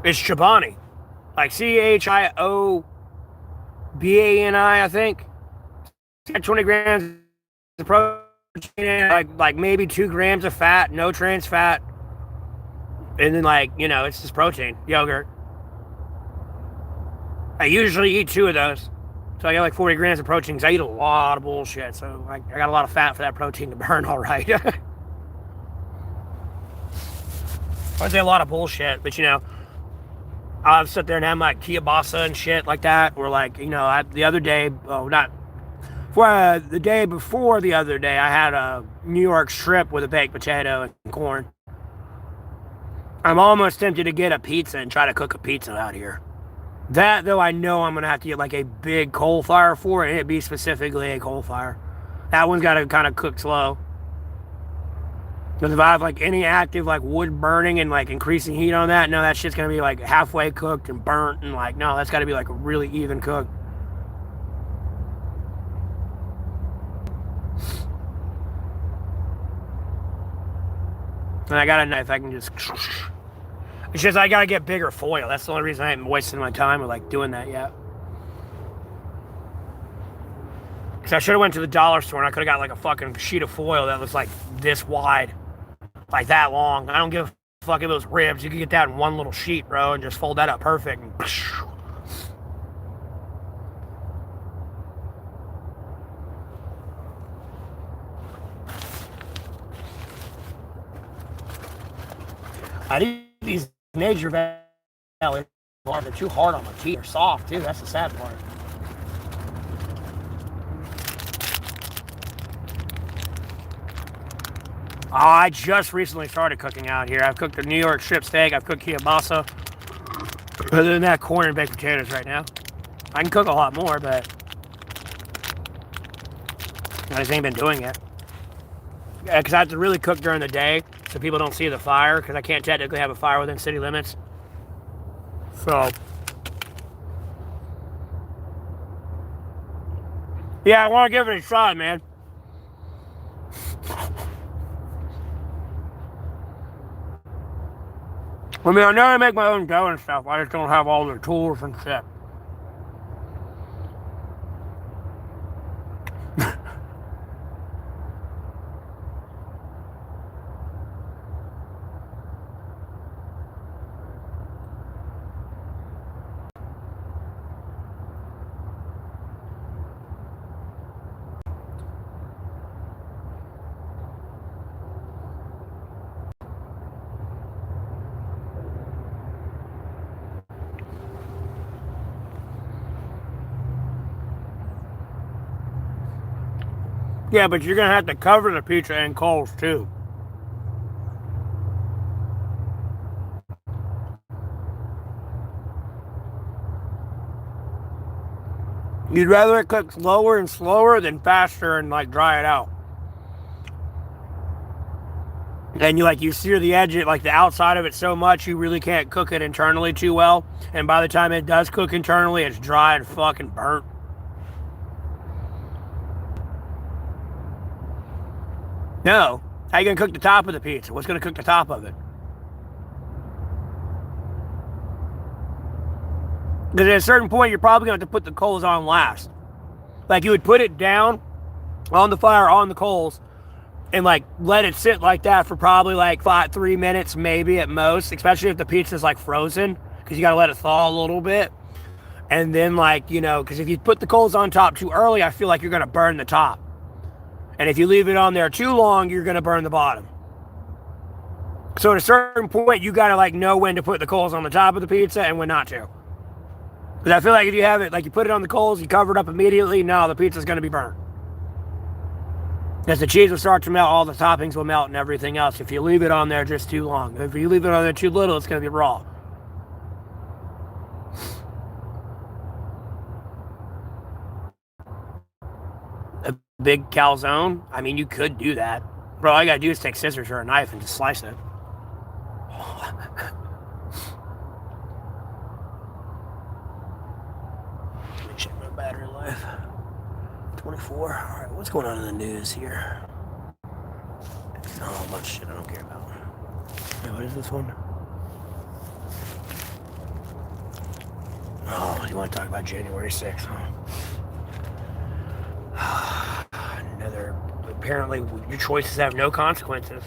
It's Chobani. Like Chiobani, I think. It's got 20 grams of protein, like maybe 2 grams of fat, no trans fat. And then, like, you know, it's just protein, yogurt. I usually eat 2 of those. So I got like 40 grams of protein because I eat a lot of bullshit. So I got a lot of fat for that protein to burn, all right. I'd say a lot of bullshit, but you know, I'll sit there and have my kielbasa and shit like that. Or like, you know, the other day, the day before the other day, I had a New York strip with a baked potato and corn. I'm almost tempted to get a pizza and try to cook a pizza out here. That, though, I know I'm going to have to get like a big coal fire for it, and it'd be specifically a coal fire. That one's got to kind of cook slow. Because if I have like any active like wood burning and like increasing heat on that, no, that shit's going to be like halfway cooked and burnt, and like, no, that's got to be like a really even cook. And I got a knife I can just... It's just I got to get bigger foil. That's the only reason I haven't wasted my time with like doing that yet. Because I should have went to the dollar store and I could have got like a fucking sheet of foil that was like this wide. Like that long. I don't give a fuck if those ribs. You can get that in one little sheet, bro, and just fold that up perfect. And I need these Nature Valley. They're too hard on my teeth. They're soft too. That's the sad part. Oh, I just recently started cooking out here. I've cooked a New York strip steak. I've cooked kielbasa. Other than that, corn and baked potatoes right now. I can cook a lot more, but I just ain't been doing it. Because I have to really cook during the day so people don't see the fire, because I can't technically have a fire within city limits. So, yeah, I want to give it a try, man. I mean, I know I make my own dough and stuff. I just don't have all the tools and shit. Yeah, but you're going to have to cover the pizza in coals, too. You'd rather it cook slower and slower than faster and like dry it out. And you sear the edge, like the outside of it so much, you really can't cook it internally too well. And by the time it does cook internally, it's dry and fucking burnt. No. How you gonna cook the top of the pizza? What's gonna cook the top of it? Because at a certain point, you're probably going to have to put the coals on last. Like, you would put it down on the fire, on the coals, and, like, let it sit like that for probably, like, 3 minutes, maybe at most, especially if the pizza's, like, frozen, because you got to let it thaw a little bit. And then, like, because if you put the coals on top too early, I feel like you're going to burn the top. And if you leave it on there too long, you're going to burn the bottom. So at a certain point, you got to, like, know when to put the coals on the top of the pizza and when not to. Because I feel like if you have it, like you put it on the coals, you cover it up immediately, no, the pizza's going to be burnt. As the cheese will start to melt, all the toppings will melt and everything else. If you leave it on there just too long. If you leave it on there too little, it's going to be raw. A big calzone? I mean, you could do that. Bro, all you got to do is take scissors or a knife and just slice it. Check my battery life. 24. Alright, what's going on in the news here? Oh, a bunch of shit I don't care about. Hey, what is this one? Oh, you want to talk about January 6th, huh? Apparently, your choices have no consequences.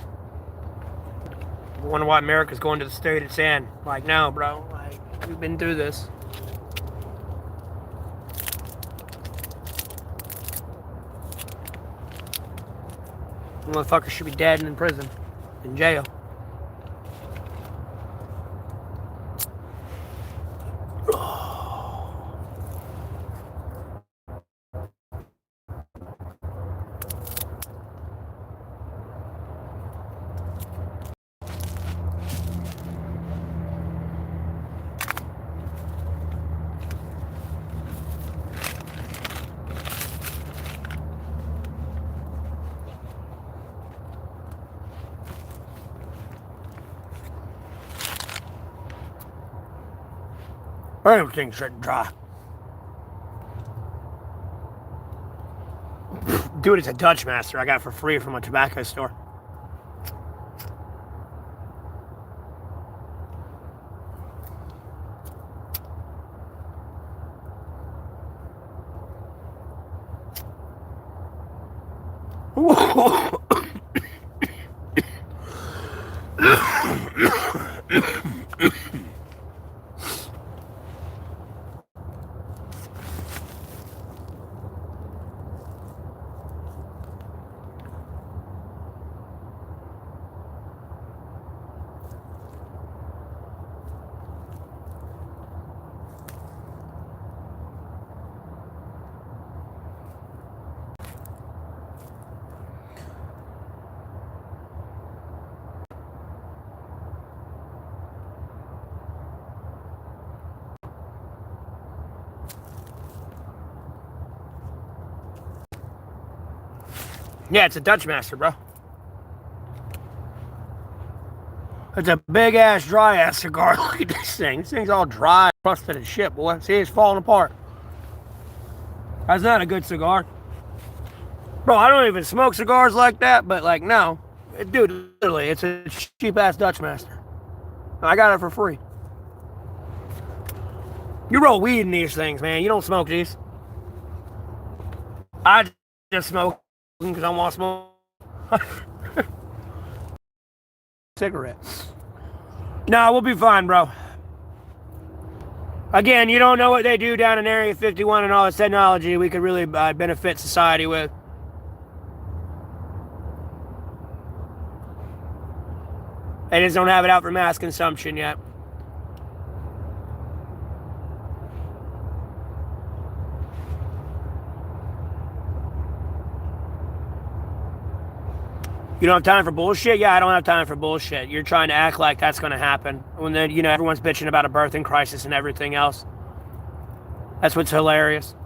I wonder why America's going to the state it's in. Like, no, bro. Like, we've been through this. Motherfucker should be dead and in prison, in jail. Everything's dry. Dude, it's a Dutch Master I got for free from a tobacco store. Yeah, it's a Dutch Master, bro. It's a big ass, dry ass cigar. Look at this thing. This thing's all dry, crusted as shit, boy. See, it's falling apart. That's not a good cigar. Bro, I don't even smoke cigars like that, but like, no. Dude, literally, it's a cheap ass Dutch Master. I got it for free. You roll weed in these things, man. You don't smoke these. I just smoke because I want to smoke. Cigarette. Nah, we'll be fine, bro. Again, you don't know what they do down in Area 51 and all this technology we could really benefit society with. They just don't have it out for mass consumption yet. You don't have time for bullshit? Yeah, I don't have time for bullshit. You're trying to act like that's going to happen. When then, everyone's bitching about a birthing crisis and everything else. That's what's hilarious.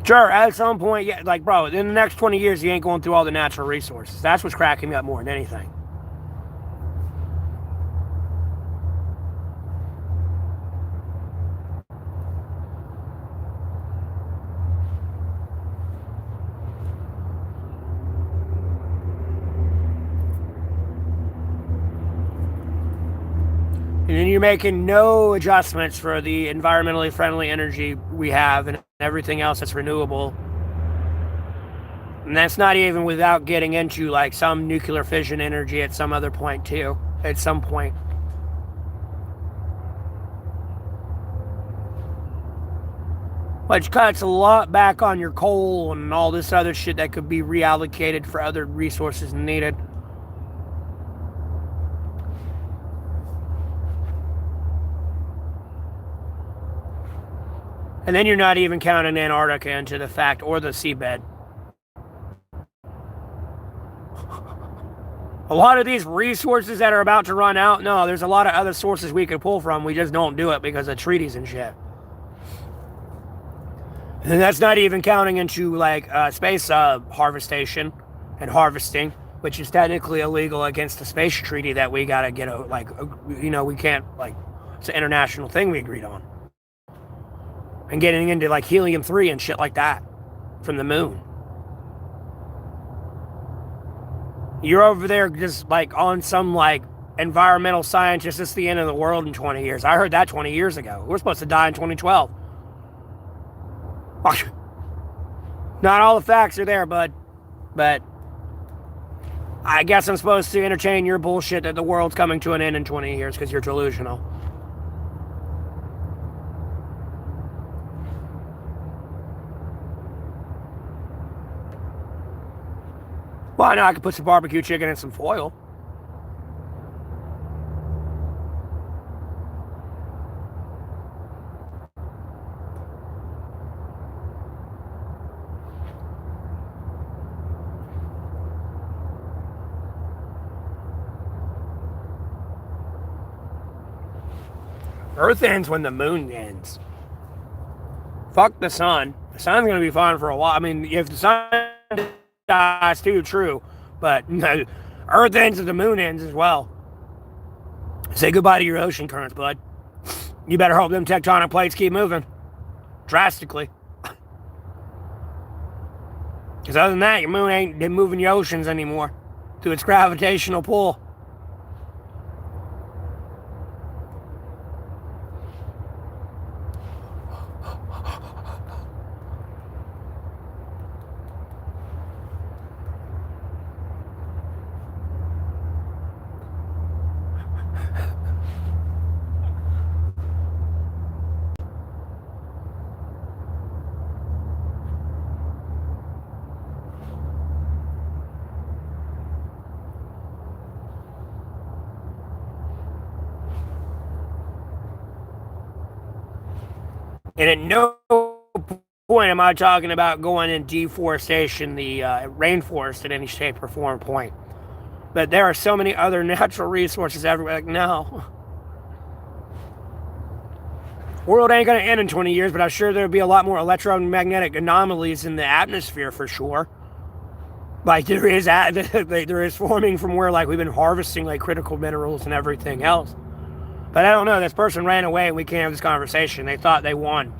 Sure, at some point, yeah, like, bro, in the next 20 years, you ain't going through all the natural resources. That's what's cracking me up more than anything. And then you're making no adjustments for the environmentally friendly energy we have and everything else that's renewable. And that's not even without getting into like some nuclear fission energy at some other point, too. At some point. Which cuts a lot back on your coal and all this other shit that could be reallocated for other resources needed. And then you're not even counting Antarctica into the fact, or the seabed. A lot of these resources that are about to run out, no, there's a lot of other sources we could pull from. We just don't do it because of treaties and shit. And that's not even counting into like space harvestation and harvesting, which is technically illegal against the space treaty that we gotta get we can't, like, it's an international thing we agreed on. And getting into like helium-3 and shit like that from the moon. You're over there just like on some like environmental scientist, it's the end of the world in 20 years. I heard that 20 years ago. We're supposed to die in 2012. Not all the facts are there, bud. But I guess I'm supposed to entertain your bullshit that the world's coming to an end in 20 years because you're delusional. Well, I know I could put some barbecue chicken in some foil. Earth ends when the moon ends. Fuck the sun. The sun's gonna be fine for a while. I mean, if the sun dies too, true. But no, Earth ends and the moon ends as well. Say goodbye to your ocean currents, bud. You better hope them tectonic plates keep moving. Drastically. Because other than that, your moon ain't moving your oceans anymore through its gravitational pull. And at no point am I talking about going in deforestation, the rainforest, at any shape or form point. But there are so many other natural resources everywhere. Like, no. World ain't going to end in 20 years, but I'm sure there'll be a lot more electromagnetic anomalies in the atmosphere for sure. Like there is forming from where like we've been harvesting like critical minerals and everything else. But I don't know, this person ran away and we can't have this conversation. They thought they won.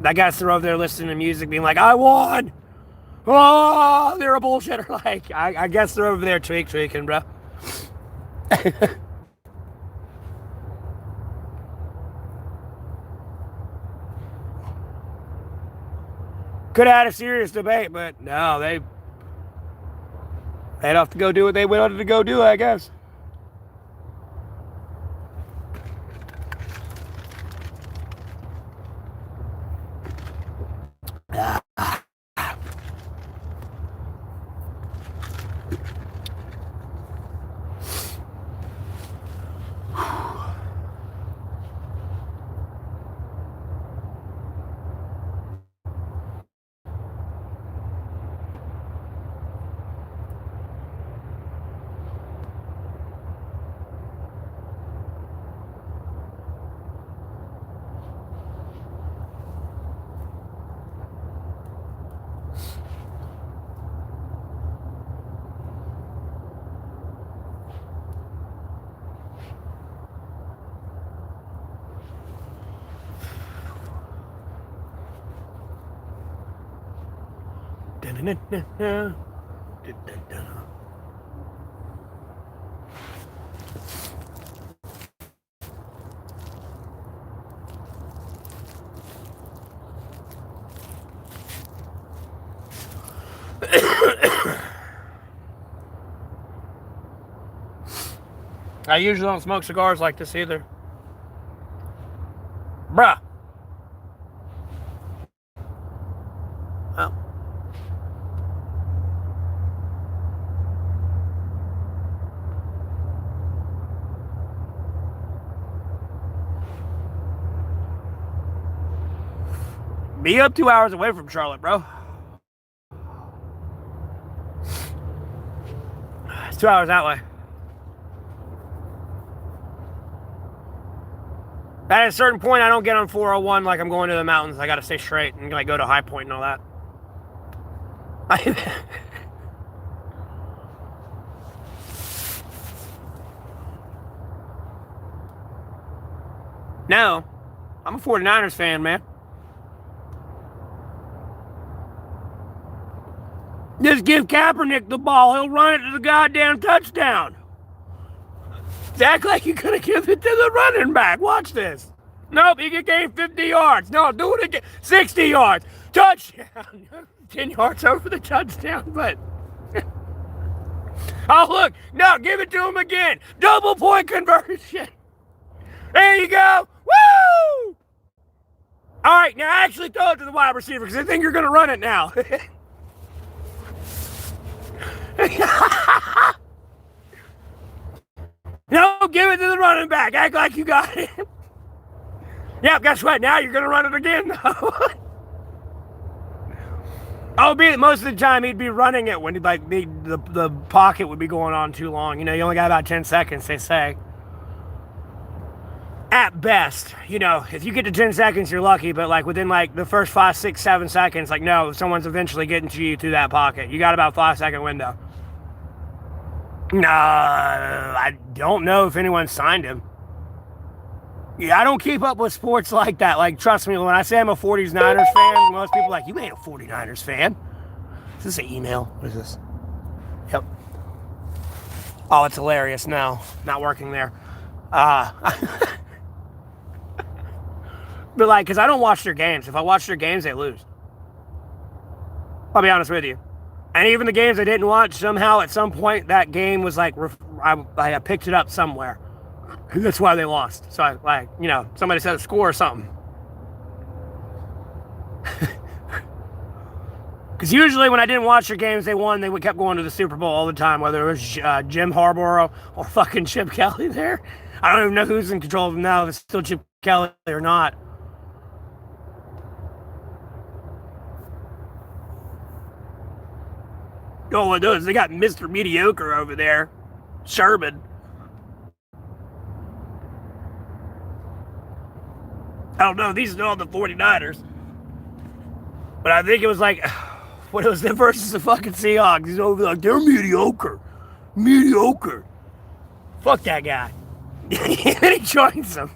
I guess they're over there listening to music being like, I won! Oh, they're a bullshitter. Like, I guess they're over there tweaking, bro. Could have had a serious debate, but no, they'd have to go do what they wanted to go do, I guess. I usually don't smoke cigars like this either. Bruh. Well. Be up 2 hours away from Charlotte, bro. It's 2 hours that way. At a certain point, I don't get on 401 like I'm going to the mountains. I got to stay straight and like go to High Point and all that. No, I'm a 49ers fan, man. Just give Kaepernick the ball. He'll run it to the goddamn touchdown. Act like you're going to give it to the running back. Watch this. Nope, he can gain 50 yards. No, do it again. 60 yards. Touchdown. 10 yards over the touchdown, but... oh, look. No, give it to him again. Double point conversion. There you go. Woo! All right, now actually throw it to the wide receiver because I think you're going to run it now. No, give it to the running back. Act like you got it. Yep, guess what? Now you're going to run it again, though. Albeit most of the time he'd be running it when he'd, like, the pocket would be going on too long. You know, you only got about 10 seconds, they say. At best, you know, if you get to 10 seconds, you're lucky. But, like, within, like, the first 5, 6, 7 seconds, like, no, someone's eventually getting to you through that pocket. You got about a 5-second window. I don't know if anyone signed him. Yeah, I don't keep up with sports like that. Like, trust me, when I say I'm a 49ers fan, most people are like, you ain't a 49ers fan. Is this an email? What is this? Yep. Oh, it's hilarious. No, not working there. But, like, because I don't watch their games. If I watch their games, they lose. I'll be honest with you. And even the games I didn't watch, somehow at some point that game was like, I picked it up somewhere. That's why they lost. So I, like, you know, somebody said a score or something. Because usually when I didn't watch their games, they won. They kept going to the Super Bowl all the time, whether it was Jim Harbaugh or fucking Chip Kelly there. I don't even know who's in control of them now, if it's still Chip Kelly or not. Oh, what those? They got Mr. Mediocre over there. Sherman. I don't know. These are all the 49ers. But I think it was like, when it was them versus the fucking Seahawks, he's over like, they're mediocre. Mediocre. Fuck that guy. And he joins them.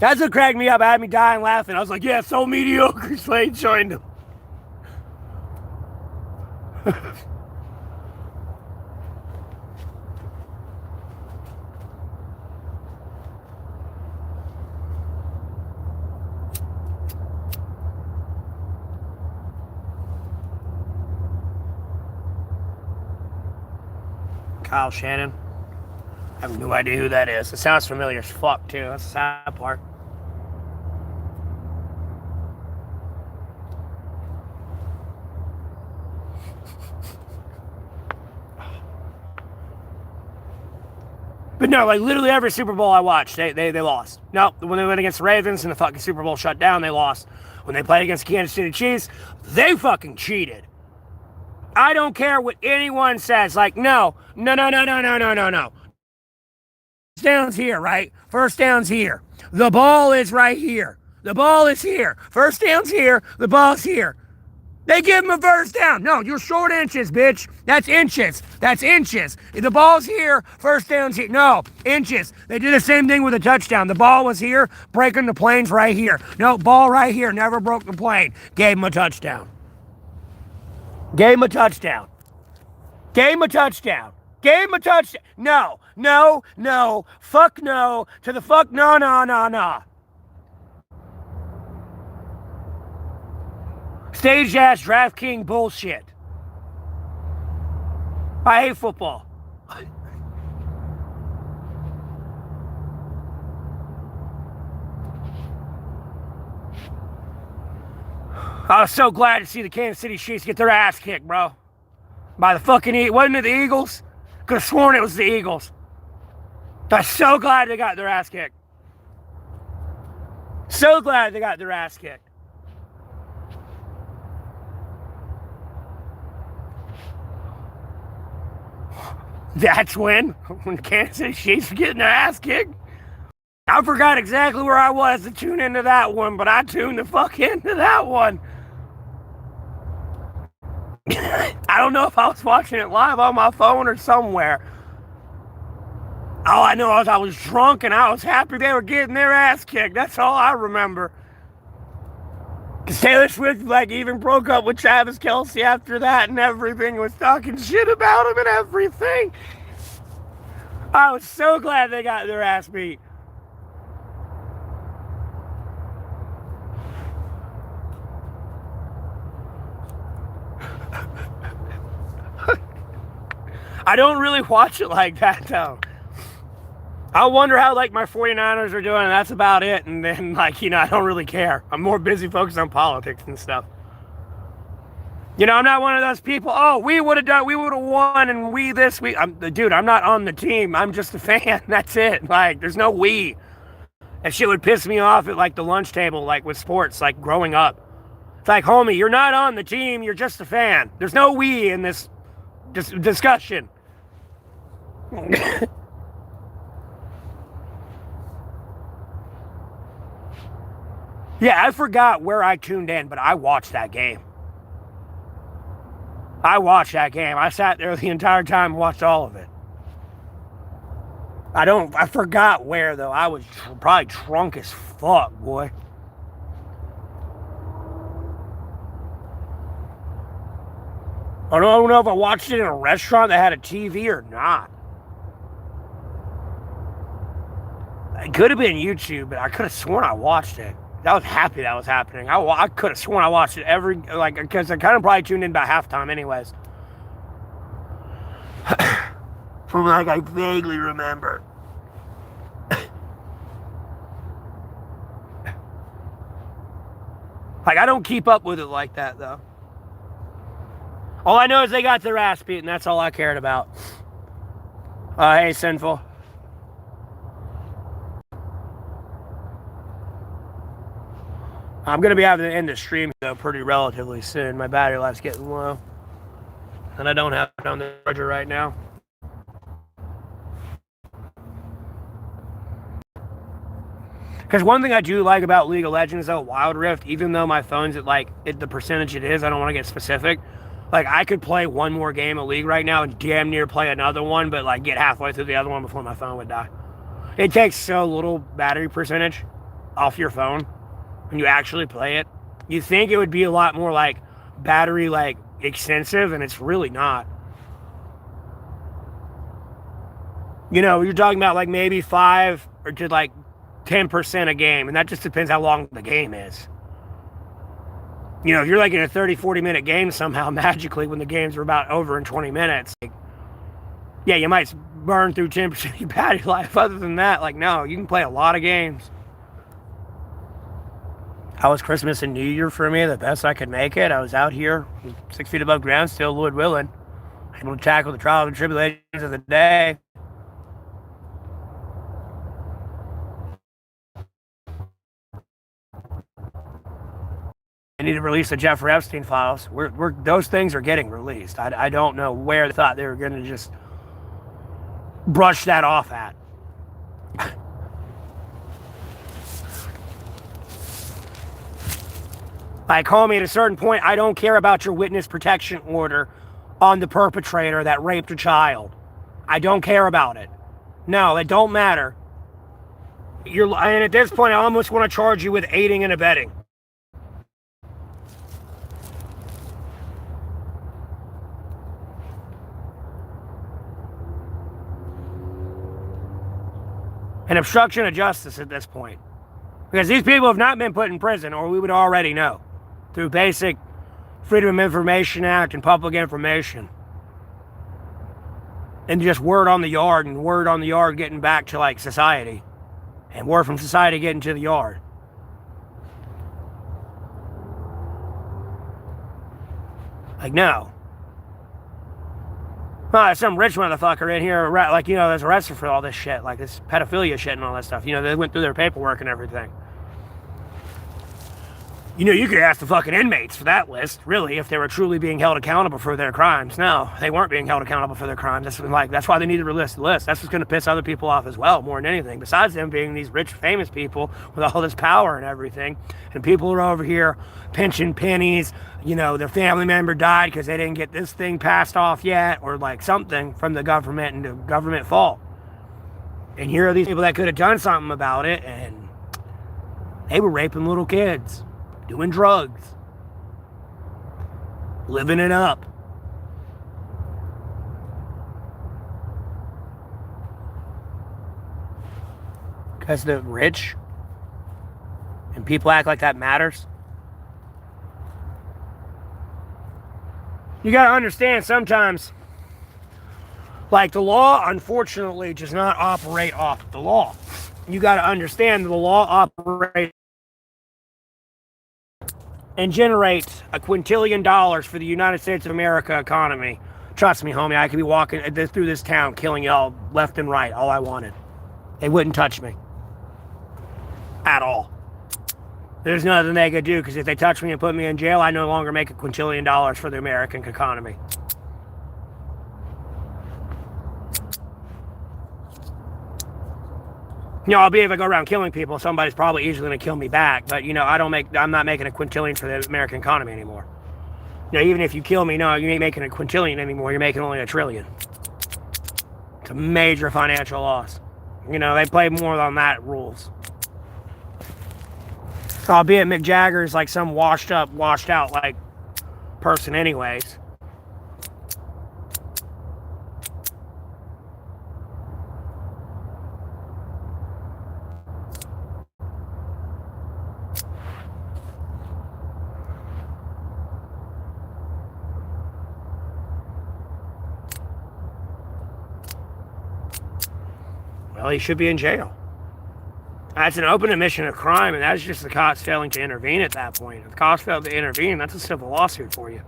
That's what cracked me up. I had me dying laughing. I was like, yeah, so mediocre. So he joined him. Kyle Shannon. I have no idea who that is. It sounds familiar as fuck, too. That's the sad part. But no, like literally every Super Bowl I watched, they lost. No, when they went against the Ravens and the fucking Super Bowl shut down, they lost. When they played against Kansas City Chiefs, they fucking cheated. I don't care what anyone says. Like, no. First down's here, right? First down's here. The ball is right here. The ball is here. First down's here. The ball's here. They give him a first down. No, you're short inches, bitch. That's inches. That's inches. If the ball's here, first down's here. No, inches. They did the same thing with a touchdown. The ball was here, breaking the plane's right here. No, ball right here, never broke the plane. Gave him a touchdown. Gave him a touchdown. Gave him a touchdown. Gave him a touchdown. No, no, no. Fuck no. To the fuck no, no, no, no. Stage ass DraftKings bullshit. I hate football. I was so glad to see the Kansas City Chiefs get their ass kicked, bro. By the fucking wasn't it the Eagles? Could have sworn it was the Eagles. I'm so glad they got their ass kicked. So glad they got their ass kicked. That's when Kansas City Chiefs were getting their ass kicked. I forgot exactly where I was to tune into that one, but I tuned the fuck into that one. I don't know if I was watching it live on my phone or somewhere. All I know is I was drunk and I was happy they were getting their ass kicked. That's all I remember. Because Taylor Swift even broke up with Travis Kelce after that and everything. Was talking shit about him and everything. I was so glad they got their ass beat. I don't really watch it like that, though. I wonder how, my 49ers are doing, and that's about it. And then, I don't really care. I'm more busy focused on politics and stuff. I'm not one of those people, we would have won, and dude, I'm not on the team. I'm just a fan. That's it. There's no we. That shit would piss me off at, the lunch table, with sports, growing up. It's homie, you're not on the team. You're just a fan. There's no we in this discussion. Yeah, I forgot where I tuned in, but I watched that game. I sat there the entire time and watched all of it. I forgot where, though. I was probably drunk as fuck, boy. I don't know if I watched it in a restaurant that had a TV or not. It could have been YouTube, but I could have sworn I watched it. I was happy that was happening. I could have sworn I watched it because I kind of probably tuned in about halftime anyways. From I vaguely remember. I don't keep up with it like that, though. All I know is they got their ass beat, and that's all I cared about. Hey, Sinful. I'm going to be having to end the stream, though, pretty relatively soon. My battery life's getting low. And I don't have it on the charger right now. Because one thing I do like about League of Legends, though, Wild Rift, even though my phone's at, the percentage it is, I don't want to get specific. I could play one more game of League right now and damn near play another one, but, get halfway through the other one before my phone would die. It takes so little battery percentage off your phone when you actually play it. You think it would be a lot more, battery, extensive, and it's really not. You're talking about, maybe 5 or to, 10% a game, and that just depends how long the game is. If you're in a 30, 40-minute game somehow, magically, when the games are about over in 20 minutes, yeah, you might burn through 10% of your battery life. Other than that, no, you can play a lot of games. How was Christmas and New Year for me? The best I could make it. I was out here, 6 feet above ground, still Lord willing, able to tackle the trials and tribulations of the day. They need to release the Jeffrey Epstein files. Those things are getting released. I don't know where they thought they were going to just brush that off at. Like, homie, at a certain point, I don't care about your witness protection order on the perpetrator that raped a child. I don't care about it. No, it don't matter. And at this point, I almost want to charge you with aiding and abetting. And obstruction of justice at this point. Because these people have not been put in prison, or we would already know. Through basic Freedom of Information Act and public information. And just word on the yard, and word on the yard getting back to, like, society. And word from society getting to the yard. Like, no. Oh, some rich motherfucker in here, like, you know, that's arrested for all this shit. Like, this pedophilia shit and all that stuff. You know, they went through their paperwork and everything. You know, you could ask the fucking inmates for that list, really, if they were truly being held accountable for their crimes. No, they weren't being held accountable for their crimes. That's why they need to release the list. That's what's going to piss other people off as well, more than anything. Besides them being these rich, famous people with all this power and everything, and people are over here pinching pennies. You know, their family member died because they didn't get this thing passed off yet, or like something from the government, and the government fault. And here are these people that could have done something about it, and they were raping little kids. Doing drugs, living it up. Because they're rich and people act like that matters. You gotta understand sometimes, like, the law, unfortunately, does not operate off the law. You gotta understand the law operates and generate $1 quintillion for the United States of America economy. Trust me, homie, I could be walking through this town killing y'all left and right, all I wanted. They wouldn't touch me. At all. There's nothing they could do, because if they touch me and put me in jail, I no longer make $1 quintillion for the American economy. You know, albeit if I go around killing people, somebody's probably easily going to kill me back. But, you know, I'm not making $1 quintillion for the American economy anymore. You know, even if you kill me, no, you ain't making $1 quintillion anymore. You're making only $1 trillion. It's a major financial loss. You know, they play more on that rules. Albeit Mick Jagger's like some washed out, like, person anyways. Well, he should be in jail. That's an open admission of crime, and that's just the cops failing to intervene at that point. If the cops fail to intervene, that's a civil lawsuit for you.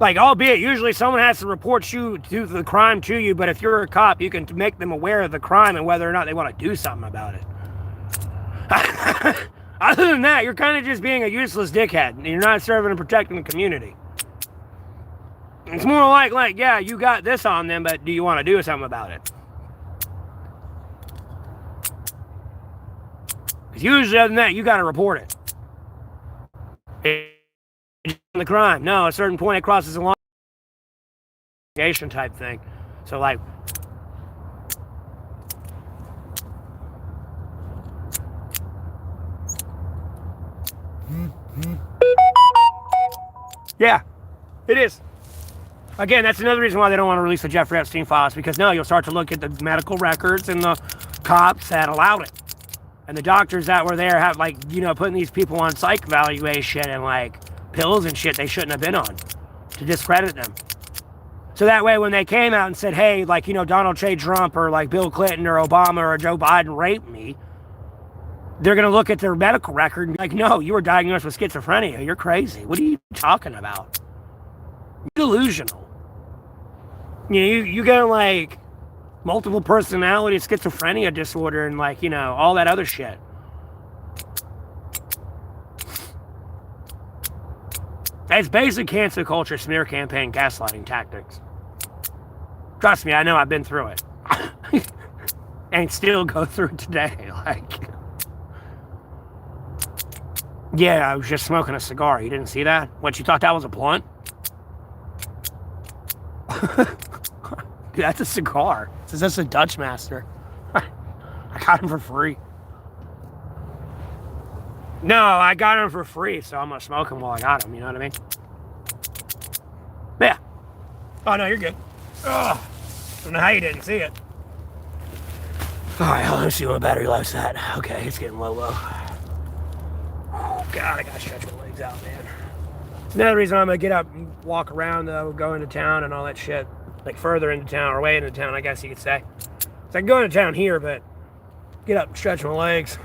Like, albeit, usually someone has to report you to the crime to you, but if you're a cop, you can make them aware of the crime and whether or not they want to do something about it. Other than that, you're kind of just being a useless dickhead, and you're not serving and protecting the community. It's more like, yeah, you got this on them, but do you want to do something about it? Because usually, other than that, you got to report it. The crime. No, at a certain point it crosses a line type thing. So, like, yeah, it is. Again, that's another reason why they don't want to release the Jeffrey Epstein files, because no, you'll start to look at the medical records and the cops that allowed it, and the doctors that were there have, like, you know, putting these people on psych evaluation and, like, pills and shit they shouldn't have been on to discredit them. So that way when they came out and said, hey, like, you know, Donald J. Trump or like Bill Clinton or Obama or Joe Biden raped me, they're going to look at their medical record and be like, no, you were diagnosed with schizophrenia. You're crazy. What are you talking about? You're delusional. You get like multiple personality, schizophrenia disorder, and like, all that other shit. It's basic cancel culture, smear campaign, gaslighting tactics. Trust me, I know, I've been through it. And still go through it today. Like, yeah, I was just smoking a cigar. You didn't see that? What, you thought that was a blunt? Dude, that's a cigar. This is just a Dutch Master. I got him for free. No, I got him for free, so I'm going to smoke him while I got him. You know what I mean? Yeah. Oh, no, you're good. Ugh. I don't know how you didn't see it. All right, let me see what battery life's at. Okay, it's getting low. God, I got to stretch my legs out, man. Another reason I'm going to get up and walk around, though, go into town and all that shit. Like further into town, or way into town, I guess you could say. So I can go into town here, but get up and stretch my legs.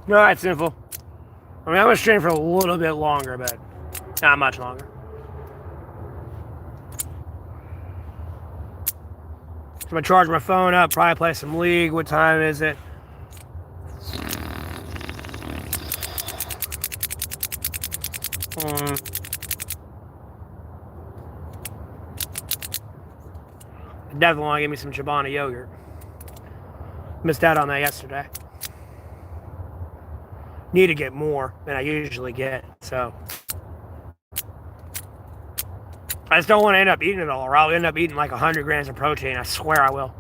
No, that's simple. I mean, I'm going to stream for a little bit longer, but not much longer. So I'm going to charge my phone up, probably play some League. What time is it? I definitely want to give me some Chobani yogurt. Missed out on that yesterday. Need to get more than I usually get, so I just don't want to end up eating it all, or I'll end up eating like 100 grams of protein. I swear I will.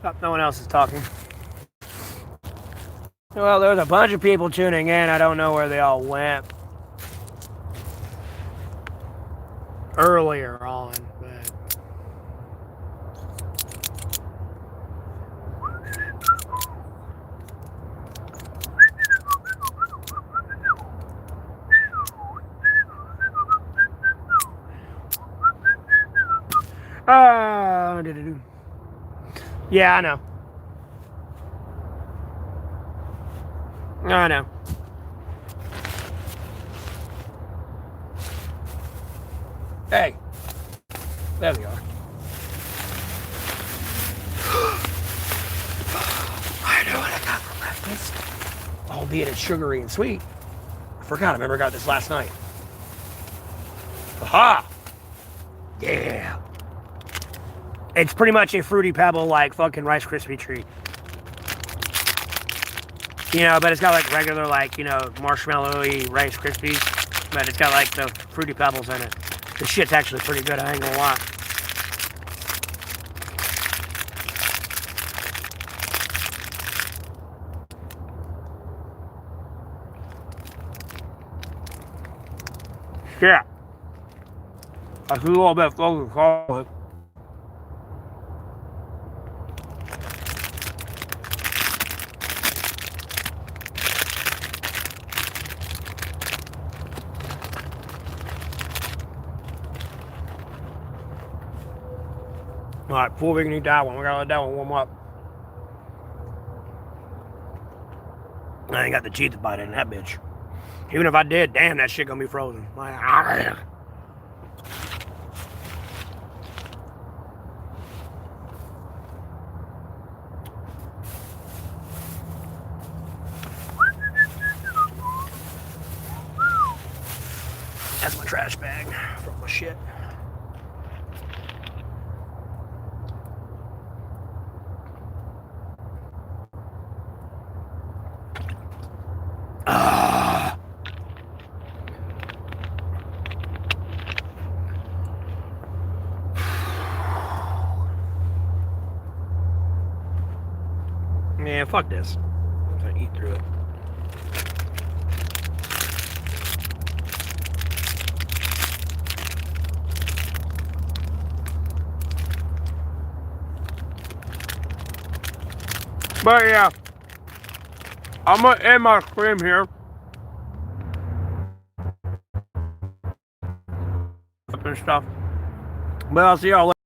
Oh, no one else is talking. Well, there's a bunch of people tuning in. I don't know where they all went earlier on, but yeah, I know. I know. Hey. There we are. I know what I got for breakfast. Albeit it's sugary and sweet. I forgot. I remember I got this last night. Aha! Yeah. It's pretty much a Fruity Pebble like fucking Rice Krispie treat. But it's got like regular marshmallowy Rice Krispies. But it's got like the Fruity Pebbles in it. The shit's actually pretty good, I ain't gonna lie. Yeah. I feel a little bit fucking cold. Alright, before we can eat that one, we gotta let that one warm up. I ain't got the teeth to bite in that bitch. Even if I did, damn, that shit gonna be frozen. That's my trash bag for all my shit. Man, fuck this. I'm gonna eat through it. But yeah, I'm gonna end my stream here. And stuff. But I'll see y'all later.